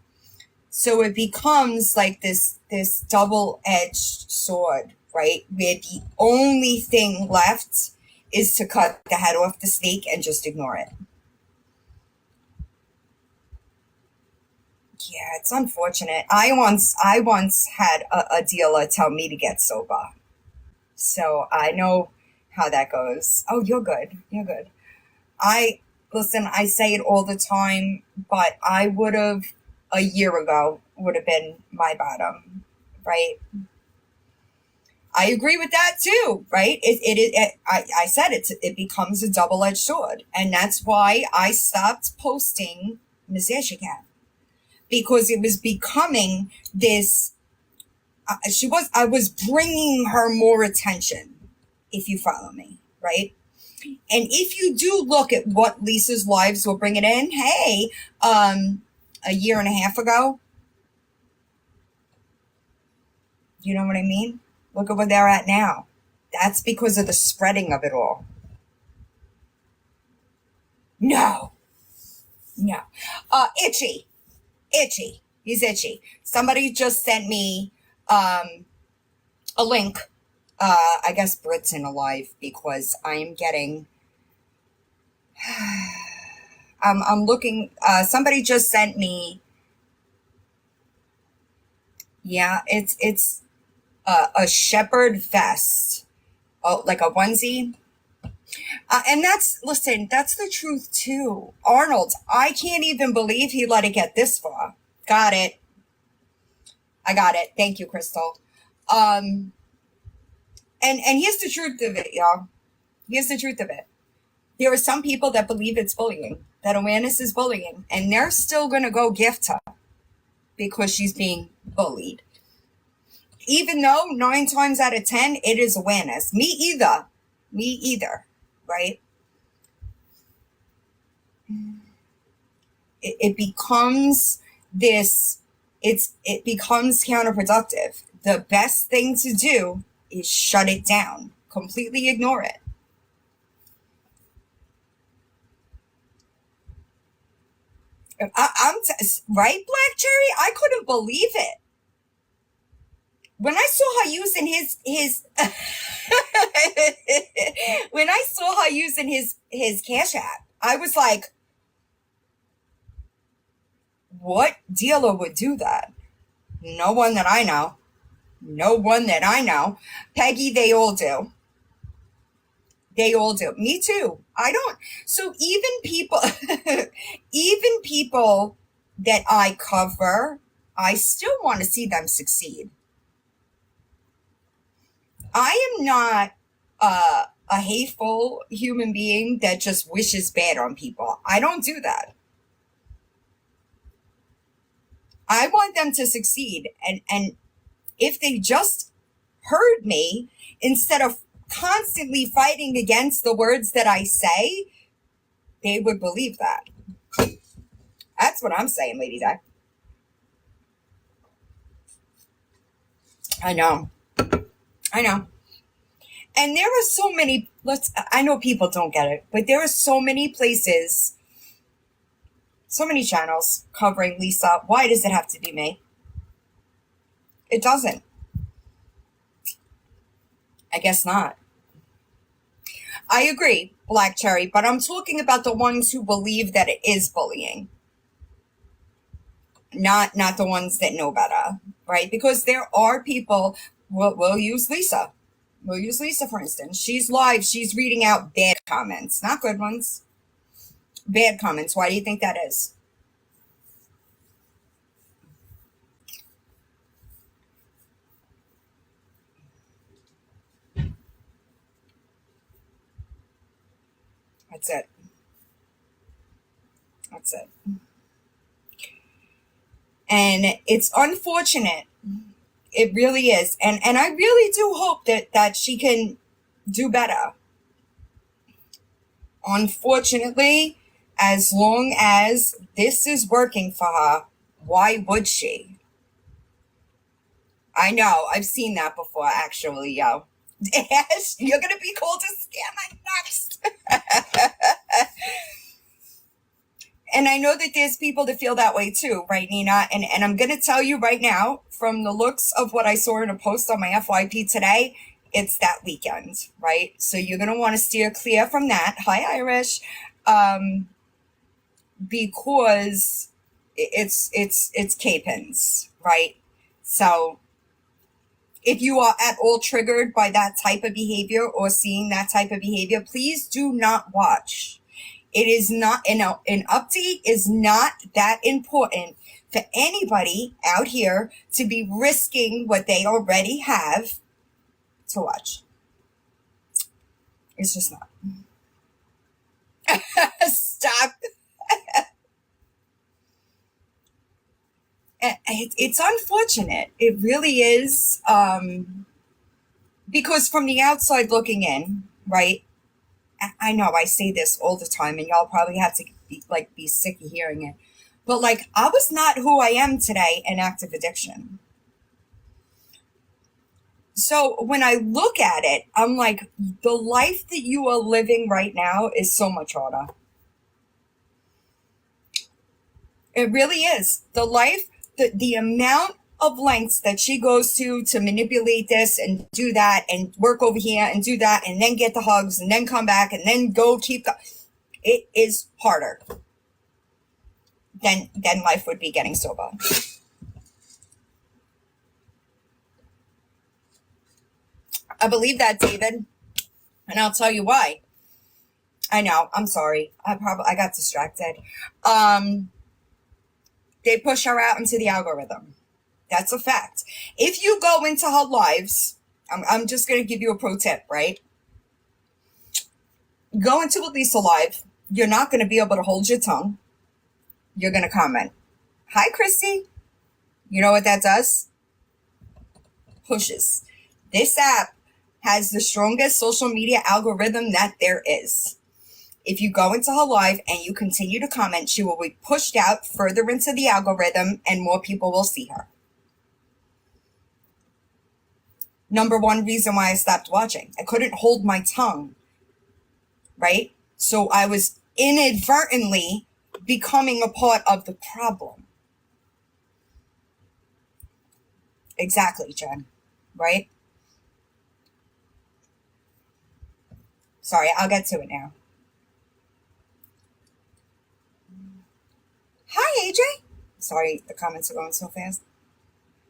Speaker 1: So it becomes like this double-edged sword, right? Where the only thing left is to cut the head off the snake and just ignore it. Yeah, it's unfortunate. I once had a dealer tell me to get sober. So I know how that goes. Oh, you're good. You're good. Listen, I say it all the time, but I would have, a year ago, would have been my bottom, right? I agree with that too, right? I said it becomes a double-edged sword. And that's why I stopped posting Miss Ashicat. Because it was becoming this, I was bringing her more attention, if you follow me, right? And if you do look at what Lisa's lives were bringing in, hey, a year and a half ago, you know what I mean? Look at where they're at now. That's because of the spreading of it all. No. Itchy. He's itchy. Somebody just sent me a link. I guess Brit's in alive because I am getting. I'm looking. Somebody just sent me. Yeah, it's a shepherd vest. Oh, like a onesie. And that's the truth too. Arnold, I can't even believe he let it get this far. Got it. I got it. Thank you, Crystal. And here's the truth of it, y'all. Here's the truth of it. There are some people that believe it's bullying, that awareness is bullying, and they're still going to go gift her because she's being bullied. Even though 9 times out of 10, it is awareness. Me either, right? It becomes this, it becomes counterproductive. The best thing to do is shut it down, completely ignore it. Right, Black Cherry? I couldn't believe it. When I saw her using his when I saw her using his Cash App, I was like, what dealer would do that? No one that I know. Peggy, they all do. Me too. I don't. So even people, even people that I cover, I still want to see them succeed. I am not a hateful human being that just wishes bad on people. I don't do that. I want them to succeed. And if they just heard me, instead of constantly fighting against the words that I say, they would believe that. That's what I'm saying, Lady Di. I know. And there are so many, I know people don't get it, but there are so many places, so many channels covering Lisa. Why does it have to be me? It doesn't. I guess not. I agree, Black Cherry, but I'm talking about the ones who believe that it is bullying. Not the ones that know better, right? Because there are people, we'll use Lisa. We'll use Lisa, for instance. She's live. She's reading out bad comments, not good ones. Bad comments. Why do you think that is? That's it. And it's unfortunate. It really is. And I really do hope that she can do better. Unfortunately, as long as this is working for her, why would she? I know. I've seen that before, actually, yo. Ash, you're going to be called a scammer next. And I know that there's people that feel that way too, right, Nina? And I'm going to tell you right now, from the looks of what I saw in a post on my FYP today, it's that weekend, right? So you're going to want to steer clear from that. Hi, Irish. Because it's K-pins, right? So if you are at all triggered by that type of behavior or seeing that type of behavior, please do not watch. It is not, an update is not that important for anybody out here to be risking what they already have to watch. It's just not. Stop. It's unfortunate. It really is. Because from the outside looking in, right? I know I say this all the time and y'all probably have to be sick of hearing it. But like, I was not who I am today in active addiction. So when I look at it, I'm like, the life that you are living right now is so much harder. It really is. The life, the amount of lengths that she goes to manipulate this and do that and work over here and do that and then get the hugs and then come back and then go keep going. It is harder than life would be getting sober. I believe that, David, and I'll tell you why. I know, I'm sorry. I got distracted. They push her out into the algorithm. That's a fact. If you go into her lives, I'm just going to give you a pro tip, right? Go into Lisa live. You're not going to be able to hold your tongue. You're going to comment. Hi, Christy. You know what that does? Pushes. This app has the strongest social media algorithm that there is. If you go into her live and you continue to comment, she will be pushed out further into the algorithm and more people will see her. Number one reason why I stopped watching. I couldn't hold my tongue, right? So I was inadvertently becoming a part of the problem. Exactly, Jen, right? Sorry, I'll get to it now. Hi, AJ. Sorry, the comments are going so fast.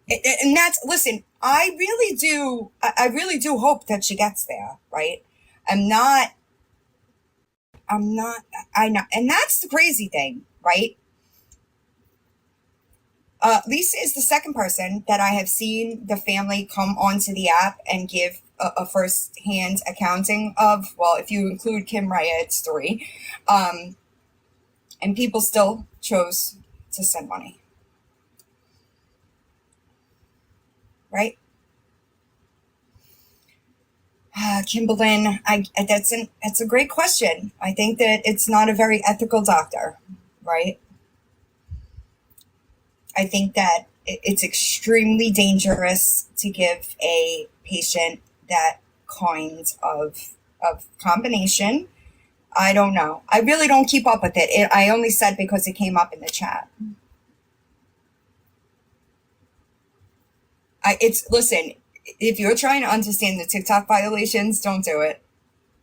Speaker 1: And that's, listen, I really do hope that she gets there, right? I know. And that's the crazy thing, right? Lisa is the second person that I have seen the family come onto the app and give a first-hand accounting of, well, if you include Kim Raya, it's 3. And people still chose to send money. Right? Kimberlyn, that's a great question. I think that it's not a very ethical doctor, right? I think that it's extremely dangerous to give a patient that kind of combination. I don't know. I really don't keep up with it. I only said because it came up in the chat. Listen, if you're trying to understand the TikTok violations, don't do it.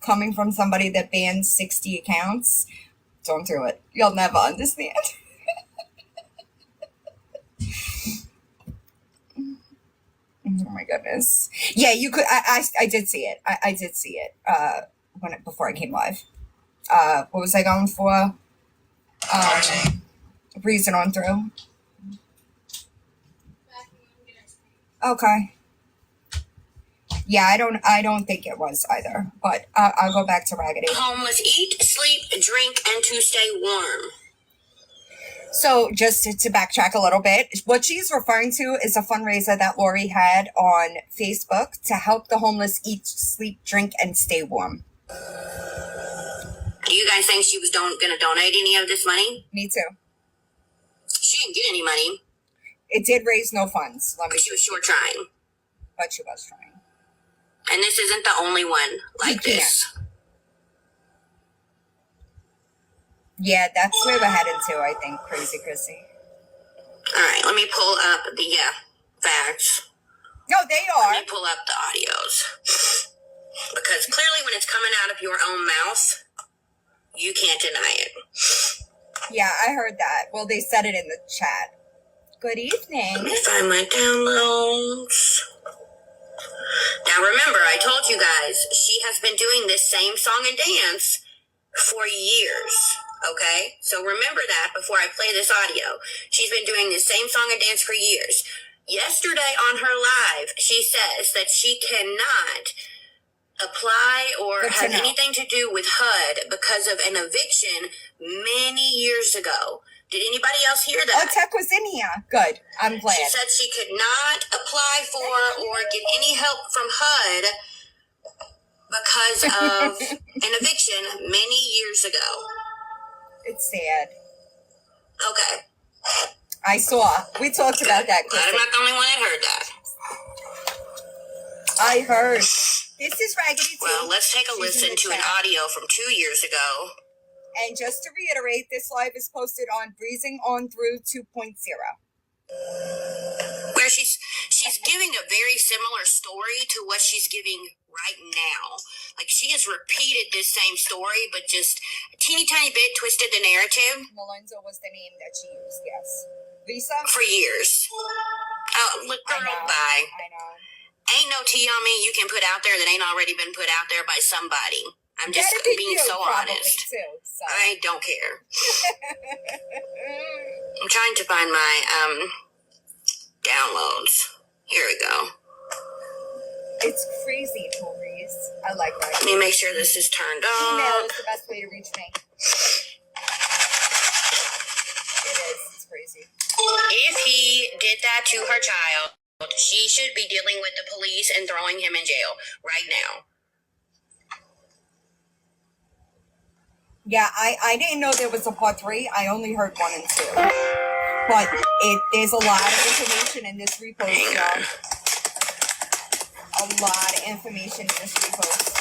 Speaker 1: Coming from somebody that bans 60 accounts, don't do it. You'll never understand. Oh my goodness. Yeah, you could. I did see it. I did see it before I came live. What was I going for? Breeze it on through. Okay. Yeah, I don't think it was either, but I'll go back to Raggedy.
Speaker 3: Homeless eat, sleep, drink, and to stay warm.
Speaker 1: So just to backtrack a little bit, what she's referring to is a fundraiser that Lori had on Facebook to help the homeless eat, sleep, drink, and stay warm.
Speaker 3: Do you guys think she was going to donate any of this money?
Speaker 1: Me too.
Speaker 3: She didn't get any money.
Speaker 1: It did raise no funds.
Speaker 3: But she was sure trying.
Speaker 1: But she was trying.
Speaker 3: And this isn't the only one like this.
Speaker 1: Yeah, that's where we're headed to, I think, Crazy Chrissy.
Speaker 3: All right, let me pull up the facts.
Speaker 1: No, they are.
Speaker 3: Let me pull up the audios. Because clearly when it's coming out of your own mouth, you can't deny it.
Speaker 1: Yeah, I heard that. Well, they said it in the chat. Good evening.
Speaker 3: Let me find my downloads. Now remember, I told you guys, she has been doing this same song and dance for years. Okay? So remember that before I play this audio. She's been doing this same song and dance for years. Yesterday on her live, she says that she cannot apply or have anything to do with HUD because of an eviction many years ago. Did anybody else hear that?
Speaker 1: Oh, Tech was in here. Good. I'm glad.
Speaker 3: She said she could not apply for or get any help from HUD because of an eviction many years ago.
Speaker 1: It's sad.
Speaker 3: Okay.
Speaker 1: I saw. We talked about that.
Speaker 3: Glad I'm not the only one that heard that.
Speaker 1: I heard. This is Raggedy T.
Speaker 3: Well, let's take a listen to an audio from 2 years ago.
Speaker 1: And just to reiterate, this live is posted on Breezing On Through 2.0.
Speaker 3: Where she's giving a very similar story to what she's giving right now. Like, she has repeated this same story, but just a teeny tiny bit twisted the narrative.
Speaker 1: Malonzo was the name that she used, yes. Lisa?
Speaker 3: For years. Oh, look, girl, bye.
Speaker 1: I know.
Speaker 3: Ain't no tea on me you can put out there that ain't already been put out there by somebody. I'm just being so honest.
Speaker 1: Too, so.
Speaker 3: I don't care. I'm trying to find my downloads. Here we go.
Speaker 1: It's crazy, Tori's. I like that.
Speaker 3: Let me make sure this is turned on.
Speaker 1: Email is the best way to reach me. It is. It's crazy.
Speaker 3: If he did that to her child, she should be dealing with the police and throwing him in jail right now.
Speaker 1: Yeah, I didn't know there was a part 3. I only heard 1 and 2. But there's a lot of information in this repost, y'all. A lot of information in this repost.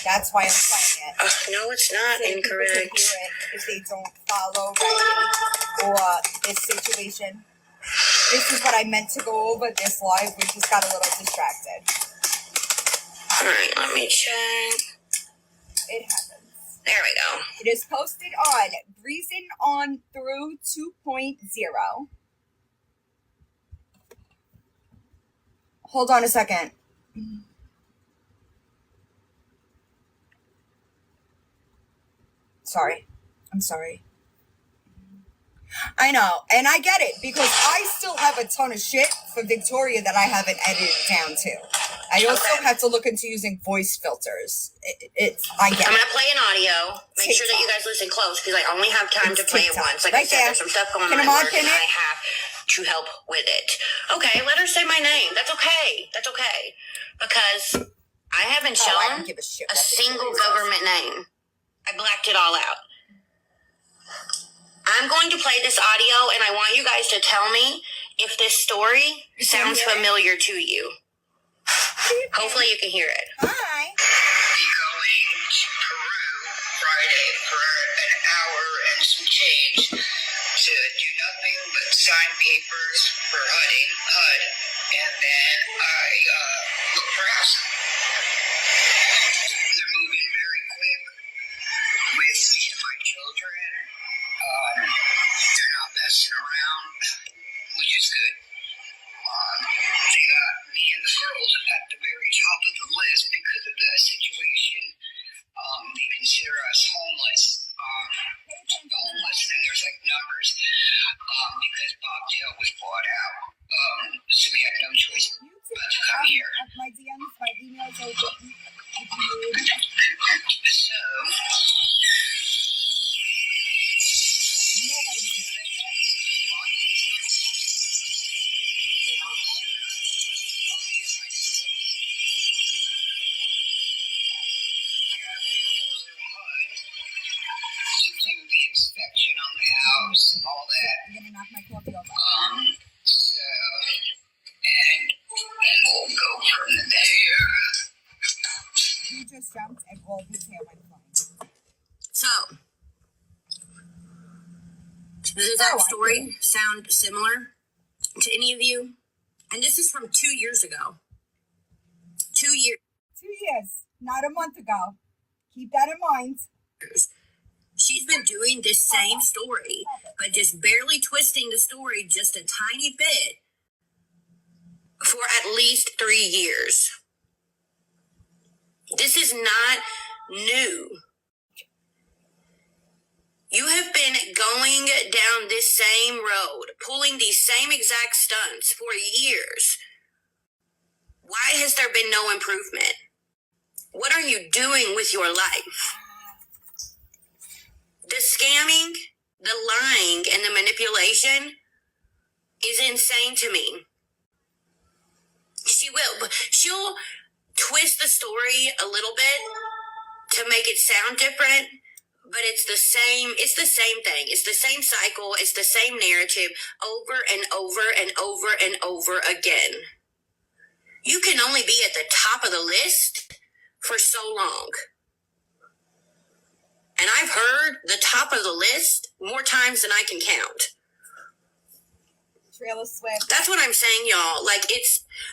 Speaker 1: That's why I'm playing it.
Speaker 3: No, it's not
Speaker 1: so
Speaker 3: incorrect.
Speaker 1: People can hear it if they don't follow Raggedy or this situation. This is what I meant to go over this live. We just got a little distracted.
Speaker 3: Alright, let me check.
Speaker 1: It happens.
Speaker 3: There we go.
Speaker 1: It is posted on Breezing On Through 2.0. Hold on a second. Sorry. I'm sorry. I know, and I get it, because I still have a ton of shit for Victoria that I haven't edited down too. I also have to look into using voice filters. I get it.
Speaker 3: I'm going to play an audio. Make sure that you guys listen close, because I only have time to play it once. Like I said, there's some stuff going on at work, and I have to help with it. Okay, let her say my name. That's okay. That's okay. Because I haven't shown a single government name. I blacked it all out. I'm going to play this audio, and I want you guys to tell me if this story sounds familiar to you. Hopefully you can hear it.
Speaker 1: Hi.
Speaker 4: Going to Peru Friday for an hour and some change to do nothing but sign papers for HUD, and then I look for a house. They're moving very quick with me and my children. They're not messing around, which is good. They got me and the girls at the very top of the list because of the situation. They consider us homeless. Homeless, and then there's like numbers because Bobtail was bought out. So we have no choice but to come here.
Speaker 1: My DMs, my emails are written.
Speaker 4: So. Inspection on the house and all that.
Speaker 1: I'm gonna knock my coffee over.
Speaker 4: And we'll go from there.
Speaker 1: You just jumped and rolled his hair when flying.
Speaker 3: So, does that story sound similar to any of you? And this is from 2 years ago. 2 years.
Speaker 1: 2 years, not a month ago. Keep that in mind.
Speaker 3: She's been doing this same story, but just barely twisting the story just a tiny bit for at least 3 years. This is not new. You have been going down this same road, pulling these same exact stunts for years. Why has there been no improvement? What are you doing with your life? The scamming, the lying, and the manipulation is insane to me. She'll twist the story a little bit to make it sound different, but it's the same thing. It's the same cycle. It's the same narrative over and over and over and over again. You can only be at the top of the list for so long. And I've heard the top of the list more times than I can count.
Speaker 1: Taylor Swift.
Speaker 3: That's what I'm saying, y'all. Like,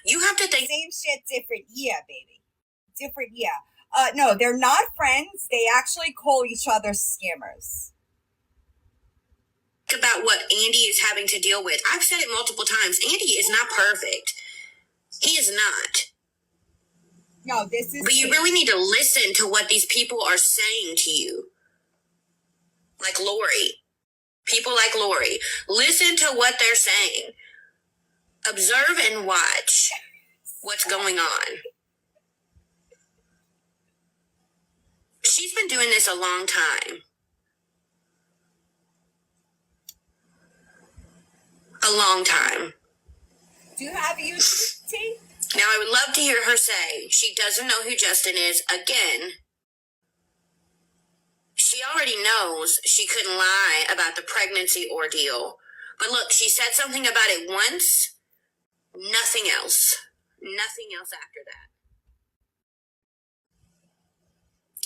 Speaker 3: you have to think.
Speaker 1: Same shit, different year, baby. Different year. No, they're not friends. They actually call each other scammers.
Speaker 3: About what Andy is having to deal with. I've said it multiple times. Andy is not perfect. He is not.
Speaker 1: No, this is...
Speaker 3: But you really need to listen to what these people are saying to you. Like Lori. People like Lori. Listen to what they're saying. Observe and watch what's going on. She's been doing this a long time. A long time.
Speaker 1: Do you have YouTube, T?
Speaker 3: Now, I would love to hear her say she doesn't know who Justin is again. She already knows she couldn't lie about the pregnancy ordeal. But look, she said something about it once. Nothing else. Nothing else after that.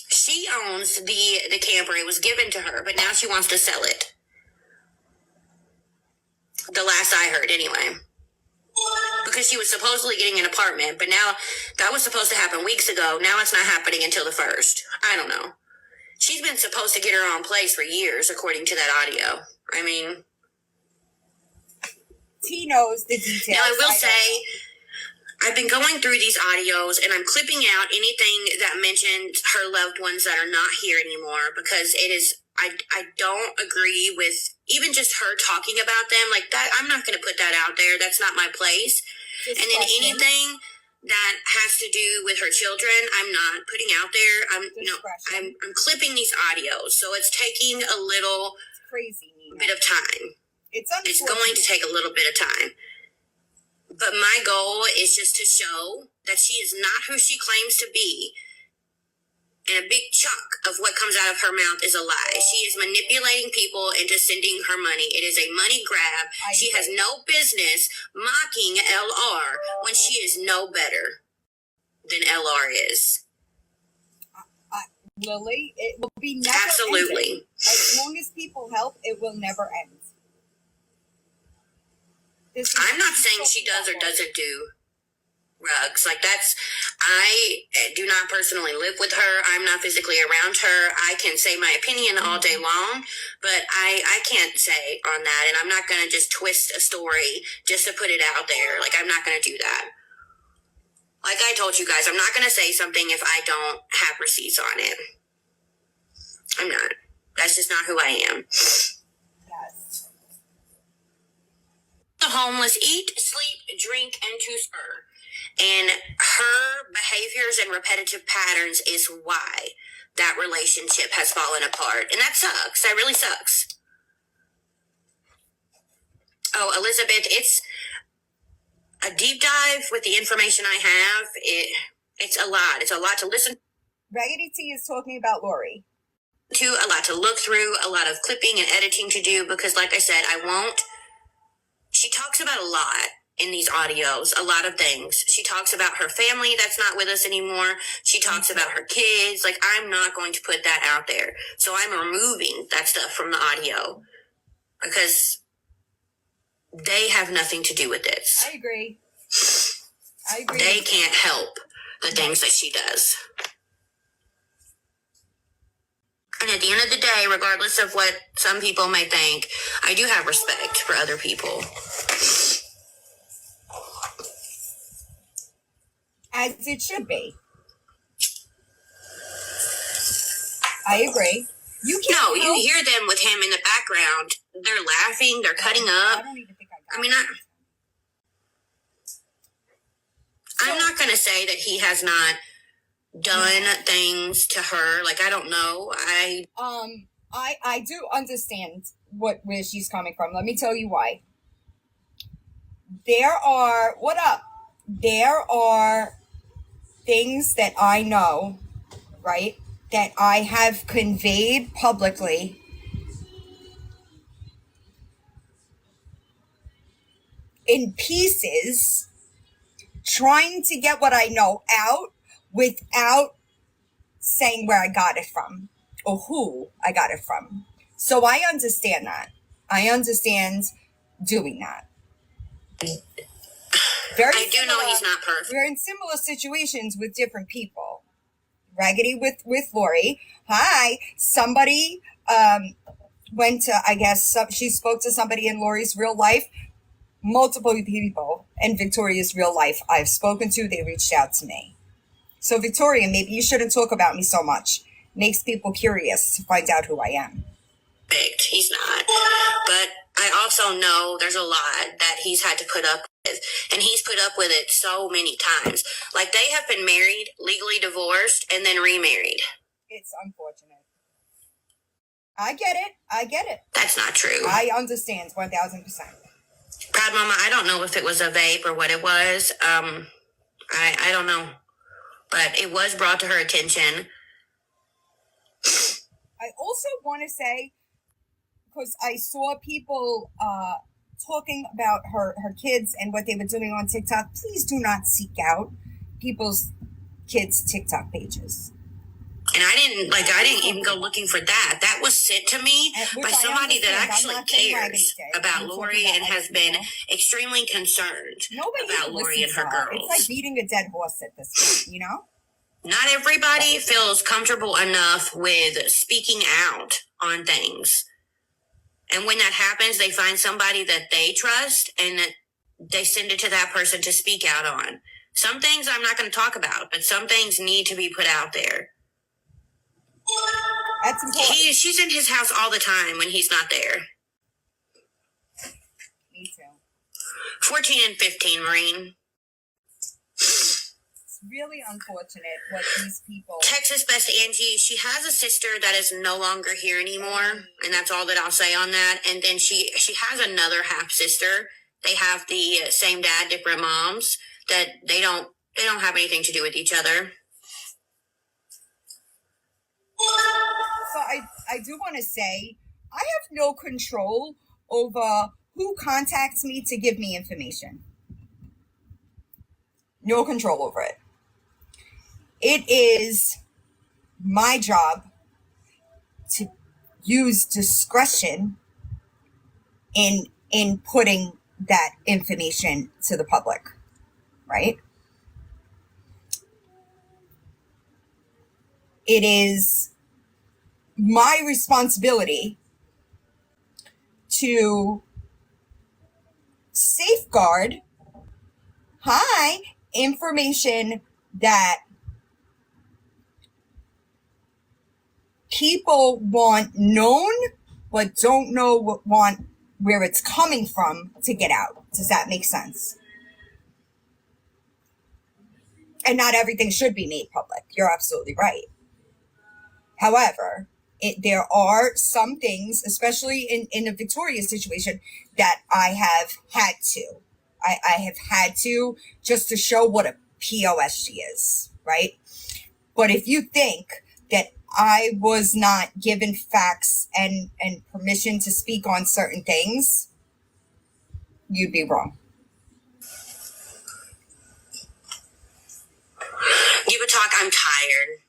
Speaker 3: She owns the camper. It was given to her, but now she wants to sell it. The last I heard, anyway. Because she was supposedly getting an apartment, but now that was supposed to happen weeks ago. Now it's not happening until the 1st. I don't know. She's been supposed to get her own place for years, according to that audio. I mean...
Speaker 1: T knows the details.
Speaker 3: Now, I will say, I've been going through these audios, and I'm clipping out anything that mentioned her loved ones that are not here anymore, because it is... I don't agree with even just her talking about them like that. I'm not going to put that out there. That's not my place. And then anything that has to do with her children, I'm not putting out there. I'm clipping these audios, so it's taking a little bit of time. It's going to take a little bit of time. But my goal is just to show that she is not who she claims to be. And a big chunk of what comes out of her mouth is a lie. She is manipulating people into sending her money. It is a money grab. She has no business mocking LR when she is no better than LR is.
Speaker 1: Lily, it will be never
Speaker 3: Absolutely.
Speaker 1: ending. As long as people help, it will never end.
Speaker 3: I'm not saying she does or doesn't do rugs. Like, I do not personally live with her. I'm not physically around her. I can say my opinion all day long, but I can't say on that, and I'm not going to just twist a story just to put it out there. Like, I'm not going to do that. Like I told you guys, I'm not going to say something if I don't have receipts on it. I'm not. That's just not who I am.
Speaker 1: Yes.
Speaker 3: The homeless eat, sleep, drink, and to spur. And her behaviors and repetitive patterns is why that relationship has fallen apart. And that sucks. That really sucks. Oh, Elizabeth, it's a deep dive with the information I have. It's a lot. It's a lot to listen
Speaker 1: Raggedy T is talking about Lori.
Speaker 3: to, a lot to look through, a lot of clipping and editing to do, because like I said, she talks about a lot in these audios, a lot of things. She talks about her family that's not with us anymore. She talks about her kids. Like, I'm not going to put that out there. So I'm removing that stuff from the audio because they have nothing to do with this.
Speaker 1: I agree.
Speaker 3: They can't help the things that she does. And at the end of the day, regardless of what some people may think, I do have respect for other people.
Speaker 1: As it should be. I agree. You can't
Speaker 3: No, you
Speaker 1: help-
Speaker 3: hear them with him in the background. They're laughing. They're cutting up.
Speaker 1: I don't even think I got
Speaker 3: I mean,
Speaker 1: it.
Speaker 3: I'm not going to say that he has not done things to her. Like, I don't know.
Speaker 1: I do understand where she's coming from. Let me tell you why. There are things that I know, right, that I have conveyed publicly in pieces, trying to get what I know out without saying where I got it from or who I got it from. So I understand that. I understand doing that.
Speaker 3: I do know he's not perfect.
Speaker 1: We're in similar situations with different people. Raggedy with Lori. Hi. Somebody went to, I guess, she spoke to somebody in Lori's real life. Multiple people in Victoria's real life I've spoken to, they reached out to me. So Victoria, maybe you shouldn't talk about me so much. Makes people curious to find out who I am.
Speaker 3: He's not. But I also know there's a lot that he's had to put up with. And he's put up with it so many times. Like, they have been married, legally divorced, and then remarried.
Speaker 1: It's unfortunate. I get it.
Speaker 3: That's not true.
Speaker 1: I understand 1,000%.
Speaker 3: Proud Mama, I don't know if it was a vape or what it was. I don't know. But it was brought to her attention.
Speaker 1: I also want to say, because I saw people talking about her kids and what they were doing on TikTok, please do not seek out people's kids' TikTok pages.
Speaker 3: And I didn't even go looking for that. That was sent to me by somebody that actually cares about Lori and has been extremely concerned about Lori and her girls.
Speaker 1: It's like beating a dead horse at this point, you know?
Speaker 3: Not everybody feels comfortable enough with speaking out on things. And when that happens, they find somebody that they trust and that they send it to that person to speak out on. Some things I'm not going to talk about, but some things need to be put out there.
Speaker 1: That's important.
Speaker 3: She's in his house all the time when he's not there.
Speaker 1: Me too.
Speaker 3: 14 and 15, Maureen.
Speaker 1: It's really unfortunate what these people...
Speaker 3: Texas Best Angie, she has a sister that is no longer here anymore, and that's all that I'll say on that. And then she has another half sister. They have the same dad, different moms. That they don't have anything to do with each other.
Speaker 1: So I do want to say, I have no control over who contacts me to give me information. No control over it. It is my job to use discretion in putting that information to the public, right? It is my responsibility to safeguard information that people want known but don't know where it's coming from to get out. Does that make sense? And not everything should be made public. You're absolutely right. However, there are some things, especially in the Victoria situation, that I have had to. I have had to, just to show what a POS she is, right? But if you think that I was not given facts and permission to speak on certain things, you'd be wrong.
Speaker 3: You would talk, I'm tired.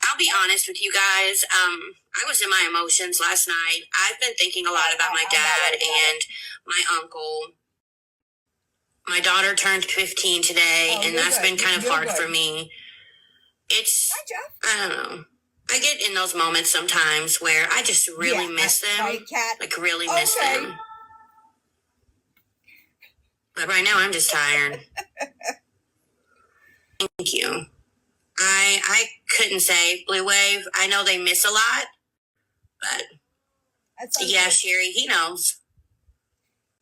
Speaker 3: I'll be honest with you guys. I was in my emotions last night. I've been thinking a lot about my dad and my uncle. My daughter turned 15 today, and that's been kind of hard for me. It's, I don't know. I get in those moments sometimes where I just really miss them.
Speaker 1: Right, Kat?
Speaker 3: Like, really miss them. But right now, I'm just tired. Thank you. I couldn't say Blue Wave. I know they miss a lot, but yeah, Sherry, he knows.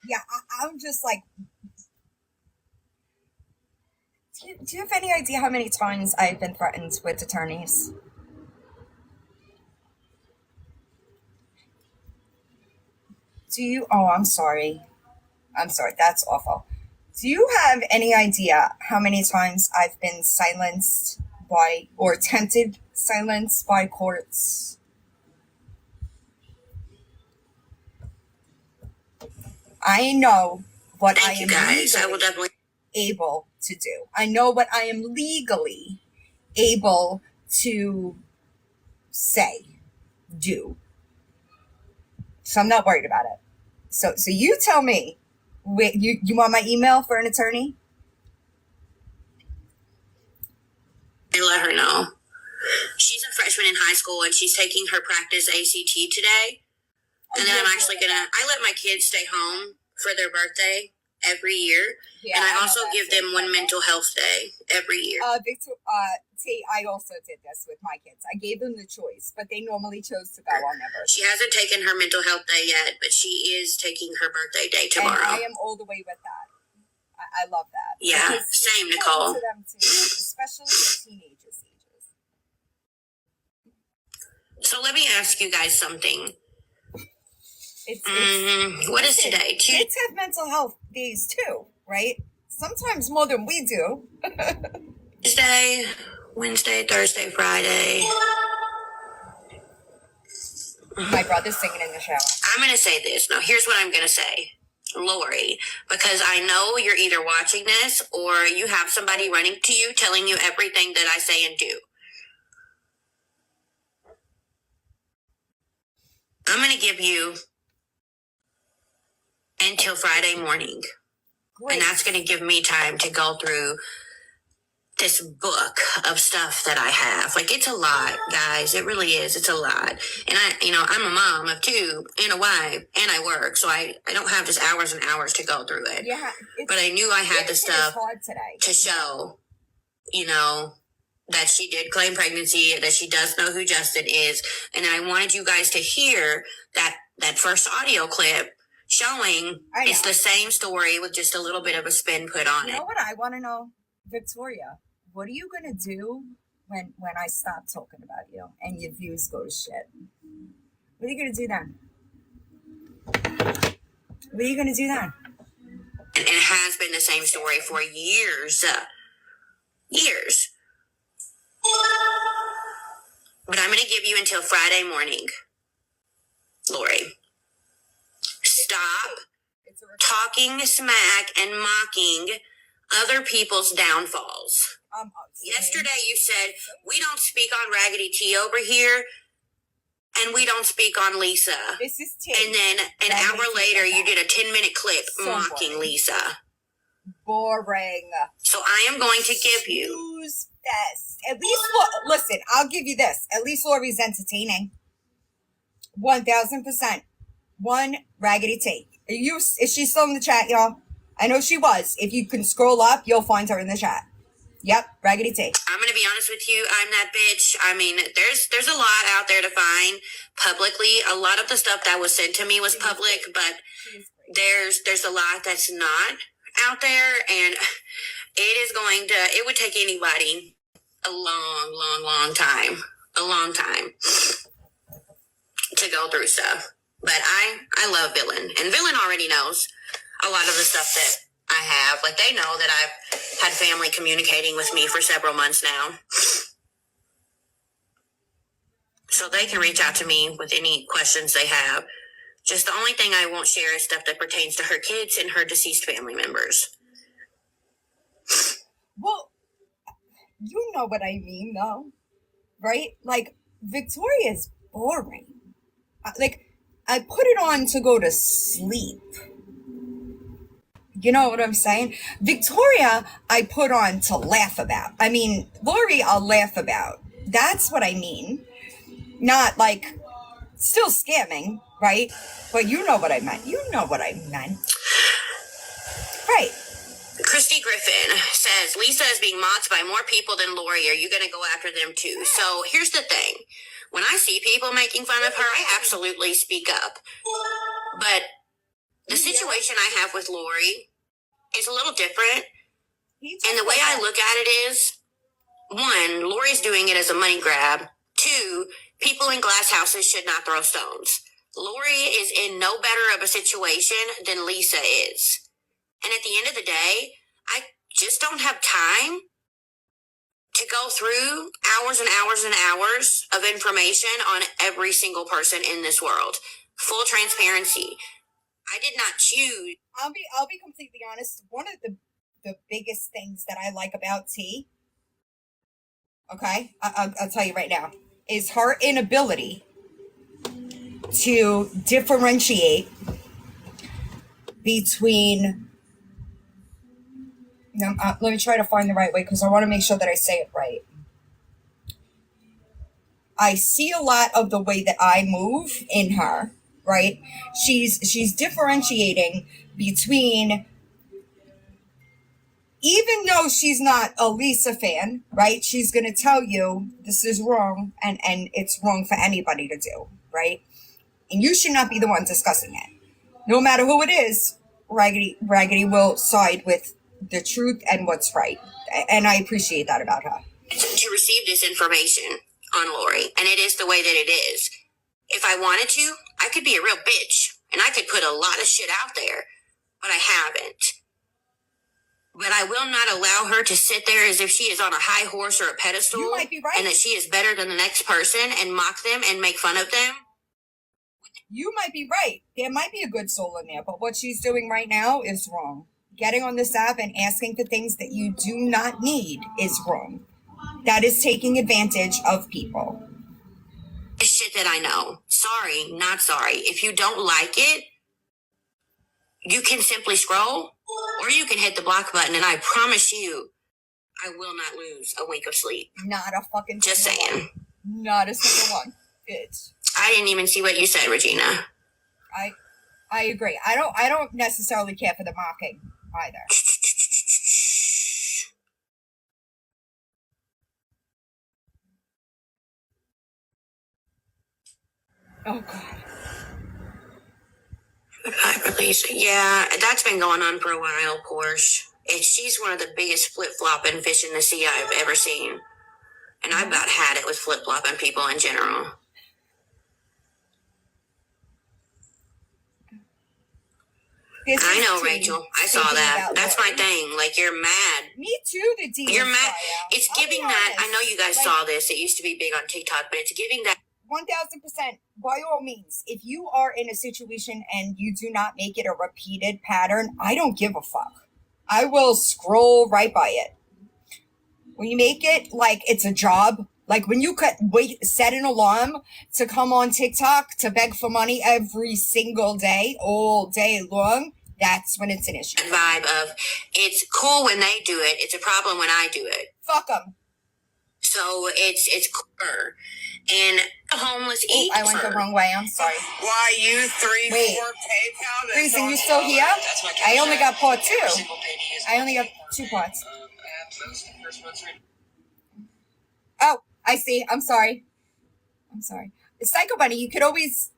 Speaker 1: Yeah, I'm just like, do you have any idea how many times I've been threatened with attorneys? Do you? Oh, I'm sorry. That's awful. Do you have any idea how many times I've been silenced by, or attempted silence by courts? I know what I am legally able to do. I know what I am legally able to say, do. So I'm not worried about it. So you tell me, you want my email for an attorney?
Speaker 3: I let her know. She's a freshman in high school and she's taking her practice ACT today. And then I'm actually I let my kids stay home for their birthday every year. Yeah, and I also give them one mental health day every year.
Speaker 1: I also did this with my kids. I gave them the choice, but they normally chose to go on their birthday.
Speaker 3: She hasn't taken her mental health day yet, but she is taking her birthday day tomorrow.
Speaker 1: And I am all the way with that. I love that.
Speaker 3: Yeah, because same, Nicole.
Speaker 1: To them too, especially the teenage ages.
Speaker 3: So let me ask you guys something. What is today?
Speaker 1: Kids have mental health days too, right? Sometimes more than we do.
Speaker 3: Tuesday, Wednesday, Thursday, Friday.
Speaker 1: My brother's singing in the shower.
Speaker 3: I'm going to say this. Now, here's what I'm going to say. Lori, because I know you're either watching this or you have somebody running to you telling you everything that I say and do. I'm going to give you until Friday morning. Great. And that's going to give me time to go through this book of stuff that I have. Like, it's a lot, guys. It really is. It's a lot. And I'm a mom of two and a wife and I work. So I don't have just hours and hours to go through it. Yeah. But I knew I had the stuff to show, that she did claim pregnancy, that she does know who Justin is. And I wanted you guys to hear that first audio clip showing it's the same story with just a little bit of a spin put on it.
Speaker 1: You know what I want to know? Victoria, what are you going to do when I stop talking about you and your views go to shit? What are you going to do then? What are you going to do then?
Speaker 3: And it has been the same story for years. Years. But I'm going to give you until Friday morning, Lori. Stop talking smack and mocking other people's downfalls. Yesterday you said, we don't speak on Raggedy T over here, and we don't speak on Lisa.
Speaker 1: This is T.
Speaker 3: And then an hour later, you did a 10-minute clip mocking Lisa.
Speaker 1: Boring.
Speaker 3: So I am going to give you...
Speaker 1: Who's best? At least, listen, I'll give you this. At least Lori's entertaining. 1,000%. One Raggedy T. Is she still in the chat, y'all? I know she was. If you can scroll up, you'll find her in the chat. Yep, Raggedy T.
Speaker 3: I'm going to be honest with you. I'm that bitch. I mean, there's a lot out there to find publicly. A lot of the stuff that was sent to me was public, but there's a lot that's not out there, and it would take anybody a long time to go through stuff. But I love Villain, and Villain already knows a lot of the stuff that I have. Like, they know that I've had family communicating with me for several months now. So they can reach out to me with any questions they have. Just the only thing I won't share is stuff that pertains to her kids and her deceased family members.
Speaker 1: Well, you know what I mean, though, right? Like, Victoria's boring. I put it on to go to sleep. You know what I'm saying? Victoria, I put on to laugh about. I mean, Lori, I'll laugh about. That's what I mean. Not like, still scamming, right? But you know what I meant. Right.
Speaker 3: Christy Griffin says, Lisa is being mocked by more people than Lori. Are you going to go after them too? So here's the thing. When I see people making fun of her, I absolutely speak up. But the situation I have with Lori is a little different. And the way I look at it is, one, Lori's doing it as a money grab. Two, people in glass houses should not throw stones. Lori is in no better of a situation than Lisa is. And at the end of the day, I just don't have time to go through hours and hours and hours of information on every single person in this world. Full transparency. I did not choose.
Speaker 1: I'll be completely honest. One of the biggest things that I like about T, okay, I'll tell you right now, is her inability to differentiate between. Let me try to find the right way because I want to make sure that I say it right. I see a lot of the way that I move in her, right? She's differentiating between, even though she's not a Lisa fan, right? She's going to tell you this is wrong and it's wrong for anybody to do, right? And you should not be the one discussing it. No matter who it is, Raggedy will side with the truth and what's right. And I appreciate that about her.
Speaker 3: To receive this information on Lori, and it is the way that it is. If I wanted to, I could be a real bitch, and I could put a lot of shit out there, but I haven't. But I will not allow her to sit there as if she is on a high horse or a pedestal.
Speaker 1: You might be right.
Speaker 3: And that she is better than the next person and mock them and make fun of them.
Speaker 1: You might be right. There might be a good soul in there, but what she's doing right now is wrong. Getting on this app and asking for things that you do not need is wrong. That is taking advantage of people.
Speaker 3: It's shit that I know. Sorry, not sorry. If you don't like it, you can simply scroll or you can hit the block button, and I promise you, I will not lose a wink of sleep.
Speaker 1: Not a fucking
Speaker 3: Just saying.
Speaker 1: One. Not a single one. Bitch.
Speaker 3: I didn't even see what you said, Regina.
Speaker 1: I agree. I don't necessarily care for the mocking either. Oh God.
Speaker 3: Release. Yeah, that's been going on for a while, Porsche. She's one of the biggest flip-flopping fish in the sea I've ever seen. And I about had it with flip-flopping people in general. I know, Rachel. I saw that. That's my thing. Like, you're mad.
Speaker 1: Me too, the D.
Speaker 3: You're mad. It's giving that. I know you guys saw this. It used to be big on TikTok, but it's giving that.
Speaker 1: 1000%. By all means, if you are in a situation and you do not make it a repeated pattern, I don't give a fuck. I will scroll right by it. When you make it like it's a job, like when you set an alarm to come on TikTok to beg for money every single day, all day long, that's when it's an issue.
Speaker 3: Vibe of, it's cool when they do it. It's a problem when I do it.
Speaker 1: Fuck them.
Speaker 3: So it's cooler. And homeless eat.
Speaker 1: I went the wrong way. I'm sorry.
Speaker 4: Why you 3 4 PayPal?
Speaker 1: Reason, you still here? I only got part 2. I only got 2 parts. Oh, I see. I'm sorry. Psycho Bunny, you could always.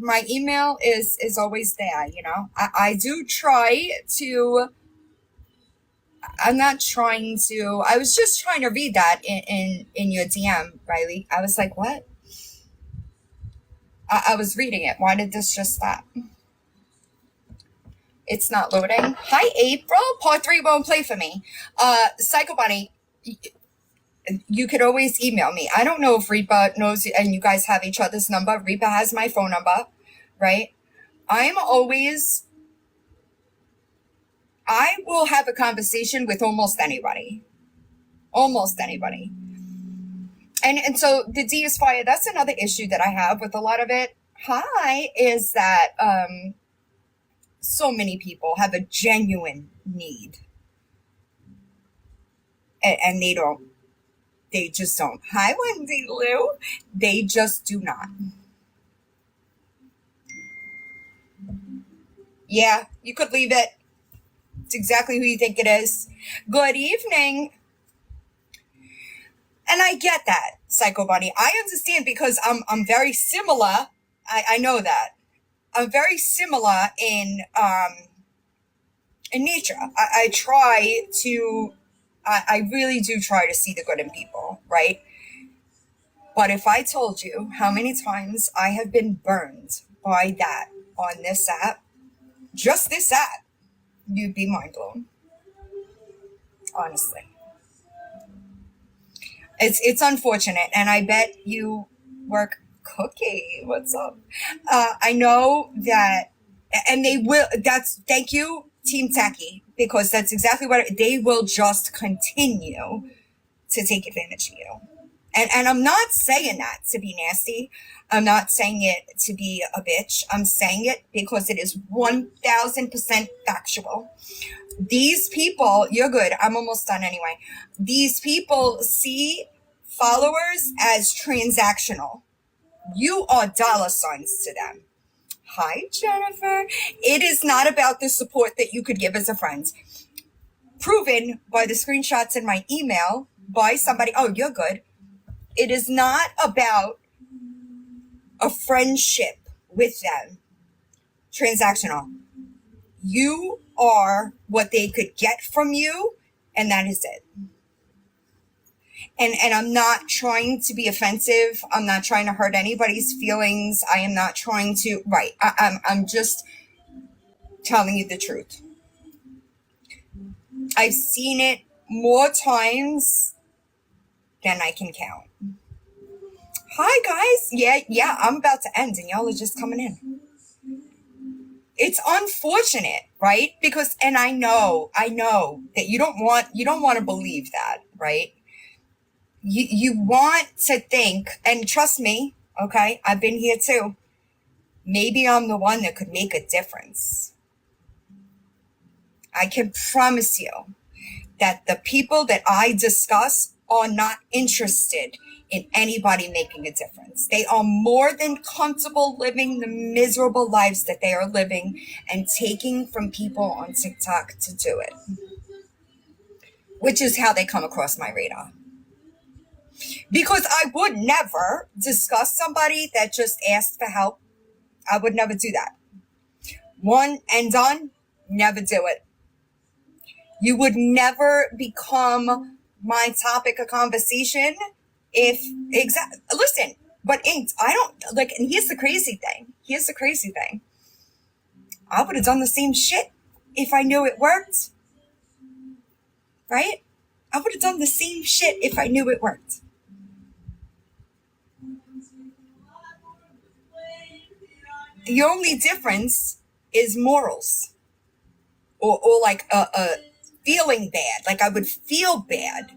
Speaker 1: My email is always there. You know, I do try to. I'm not trying to. I was just trying to read that in your DM, Riley. I was like, what? I was reading it. Why did this just stop? It's not loading. Hi, April. Part 3 won't play for me. Psycho Bunny, you could always email me. I don't know if Reaper knows, and you guys have each other's number. Reaper has my phone number, right? I will have a conversation with almost anybody. And so the D is fire. That's another issue that I have with a lot of it. Is that so many people have a genuine need. And they just don't. Hi, Wendy Lou. They just do not. Yeah, you could leave it. It's exactly who you think it is. Good evening. And I get that, Psycho Bunny. I understand because I'm very similar. I know that. I'm very similar in nature. I try to, I really do try to see the good in people, right? But if I told you how many times I have been burned by that on this app, just this app, you'd be mind blown. Honestly. It's unfortunate, and I bet you work Cookie. What's up? I know that, and they will. Thank you, Team Tacky, because that's exactly what they will just continue to take advantage of you. And I'm not saying that to be nasty. I'm not saying it to be a bitch. I'm saying it because it is 1000% factual. These people, you're good. I'm almost done anyway. These people see followers as transactional. You are dollar signs to them. Hi, Jennifer. It is not about the support that you could give as a friend. Proven by the screenshots in my email by somebody. Oh, you're good. It is not about a friendship with them. Transactional. You are what they could get from you, and that is it. And I'm not trying to be offensive. I'm not trying to hurt anybody's feelings. I am not trying to, right. I'm just telling you the truth. I've seen it more times than I can count. Hi, guys. Yeah, I'm about to end, and y'all are just coming in. It's unfortunate, right? Because, and I know that you don't want to believe that, right? You want to think, and trust me, okay, I've been here too. Maybe I'm the one that could make a difference. I can promise you that the people that I discuss are not interested in anybody making a difference. They are more than comfortable living the miserable lives that they are living and taking from people on TikTok to do it, which is how they come across my radar. Because I would never discuss somebody that just asked for help. I would never do that. One and done, never do it. You would never become my topic of conversation if, listen, but I don't, like, and here's the crazy thing. I would have done the same shit if I knew it worked. Right? I would have done the same shit if I knew it worked. The only difference is morals. Or like a feeling bad. Like I would feel bad.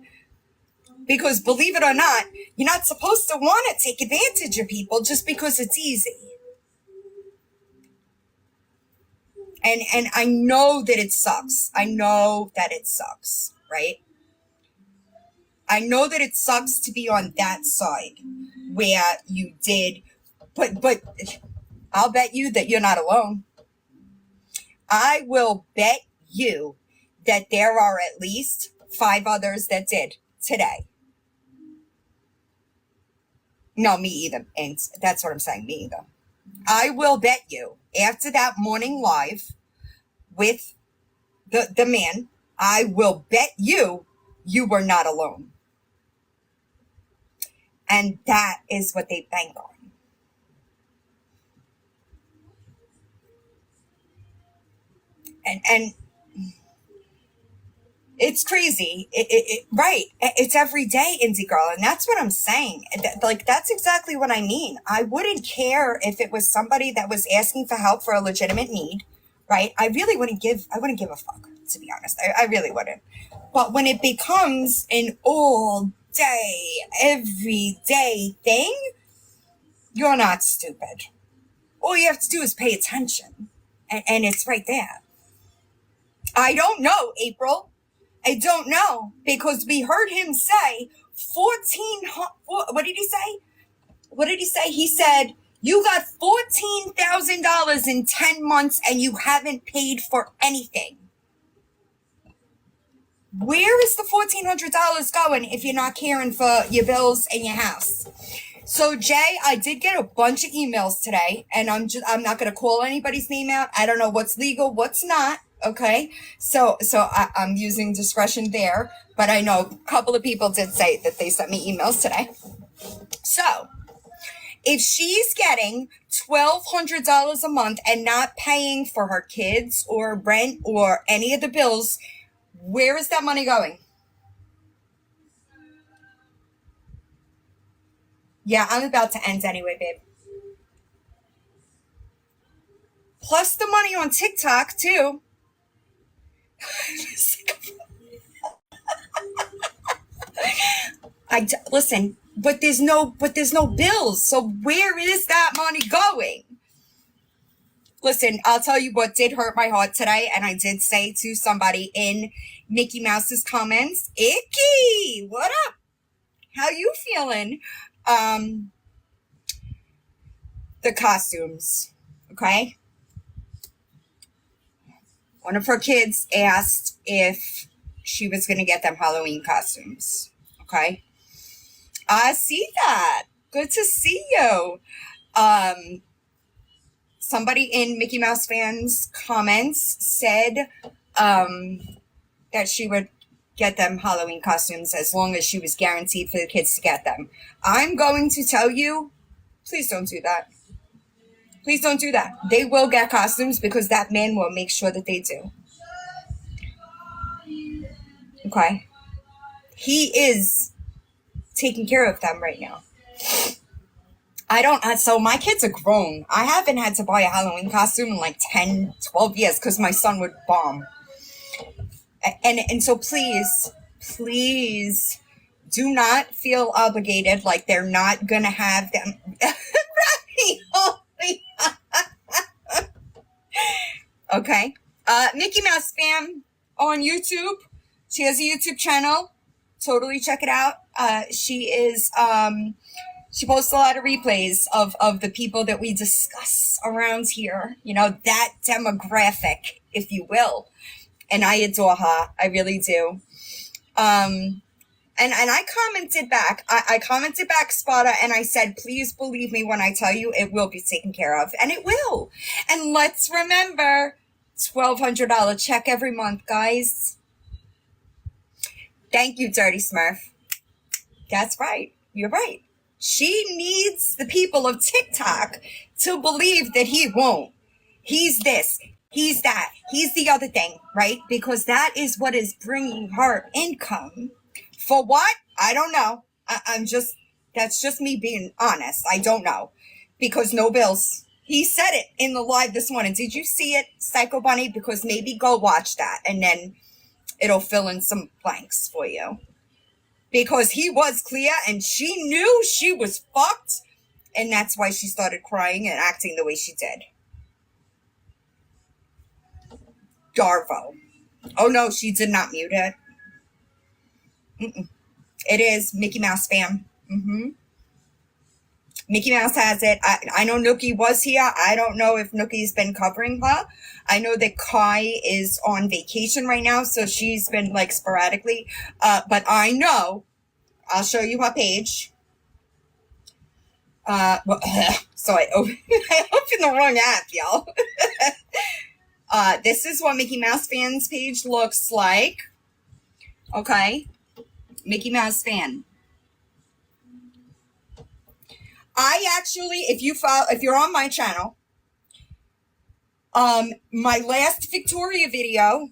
Speaker 1: Because believe it or not, you're not supposed to want to take advantage of people just because it's easy. And I know that it sucks. Right? I know that it sucks to be on that side where you did, but I'll bet you that you're not alone. I will bet you that there are at least 5 others that did today. No, me either. And that's what I'm saying, me either. I will bet you after that morning live with the man, I will bet you were not alone. And that is what they bank on. And it's crazy. Right. It's every day, Indie Girl. And that's what I'm saying. Like, that's exactly what I mean. I wouldn't care if it was somebody that was asking for help for a legitimate need, right? I wouldn't give a fuck, to be honest. I really wouldn't. But when it becomes an all day, everyday thing, you're not stupid. All you have to do is pay attention. And it's right there. I don't know, April. I don't know, because we heard him say 1400. What did he say? He said, you got $14,000 in 10 months and you haven't paid for anything. Where is the $1,400 going if you're not caring for your bills and your house? So Jay, I did get a bunch of emails today, and I'm not going to call anybody's name out. I don't know what's legal, what's not. Okay. So I'm using discretion there, but I know a couple of people did say that they sent me emails today. So if she's getting $1,200 a month and not paying for her kids or rent or any of the bills, where is that money going? Yeah, I'm about to end anyway, babe. Plus the money on TikTok too. Listen, but there's no bills. So where is that money going? Listen, I'll tell you what did hurt my heart today, and I did say to somebody in Mickey Mouse's comments, Icky, what up? How you feeling? The costumes, okay? One of her kids asked if she was going to get them Halloween costumes, okay? I see that. Good to see you. Somebody in Mickey Mouse fans' comments said that she would get them Halloween costumes as long as she was guaranteed for the kids to get them. I'm going to tell you, please don't do that. Please don't do that. They will get costumes because that man will make sure that they do. Okay? He is taking care of them right now. So my kids are grown. I haven't had to buy a Halloween costume in like 10, 12 years because my son would bomb. And so please do not feel obligated like they're not going to have them. Okay. Mickey Mouse fam on YouTube. She has a YouTube channel. Totally check it out. She posts a lot of replays of the people that we discuss around here. You know, that demographic, if you will. And I adore her. I really do. And I commented back. I commented back, Spada, and I said, please believe me when I tell you it will be taken care of. And it will. And let's remember, $1,200 check every month, guys. Thank you, Dirty Smurf. That's right. You're right. She needs the people of TikTok to believe that he won't. He's this. He's that. He's the other thing, right? Because that is what is bringing her income. For what? I don't know. That's just me being honest. I don't know. Because no bills. He said it in the live this morning. Did you see it, Psycho Bunny? Because maybe go watch that and then it'll fill in some blanks for you. Because he was clear and she knew she was fucked. And that's why she started crying and acting the way she did. Darvo. Oh no, she did not mute it. It is Mickey Mouse fam. Mickey Mouse has it. I know Nookie was here. I don't know if Nookie's been covering her. I know that Kai is on vacation right now, so she's been like sporadically. But I know, I'll show you her page. So I opened the wrong app, y'all. This is what Mickey Mouse fans page looks like. Okay. Mickey Mouse fan. I actually, if you're on my channel, my last Victoria video,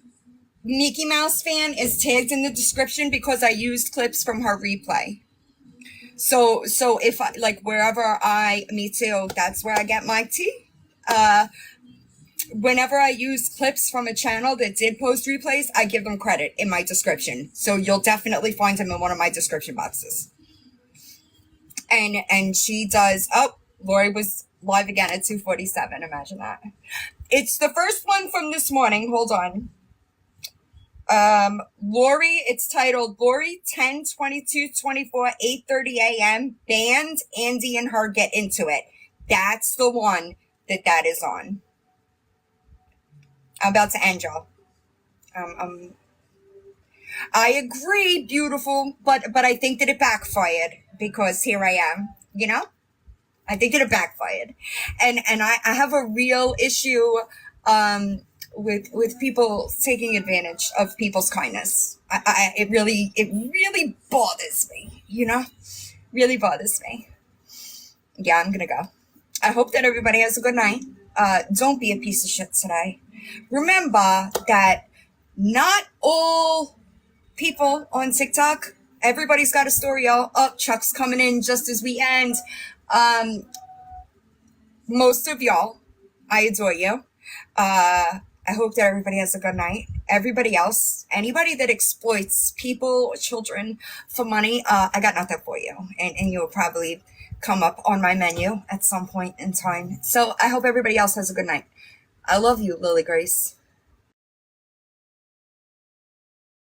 Speaker 1: Mickey Mouse fan is tagged in the description because I used clips from her replay. So if I, like wherever me too, that's where I get my tea. Whenever I use clips from a channel that did post replays, I give them credit in my description. So you'll definitely find them in one of my description boxes. And she does, Lori was live again at 2:47. Imagine that. It's the first one from this morning. Hold on. Lori, it's titled Lori 10/22/24, 8:30 a.m. Band Andy and her get into it. That's the one that is on. I'm about to end, y'all. I agree, beautiful, but I think that it backfired because here I am, you know? I think that it backfired. And I have a real issue with people taking advantage of people's kindness. It really bothers me, you know? Really bothers me. Yeah, I'm gonna go. I hope that everybody has a good night. Don't be a piece of shit today. Remember that not all people on TikTok, everybody's got a story. Oh, Chuck's coming in just as we end. Most of y'all, I adore you. I hope that everybody has a good night. Everybody else, anybody that exploits people or children for money, I got nothing for you. And you'll probably come up on my menu at some point in time. So I hope everybody else has a good night. I love you, Lily Grace.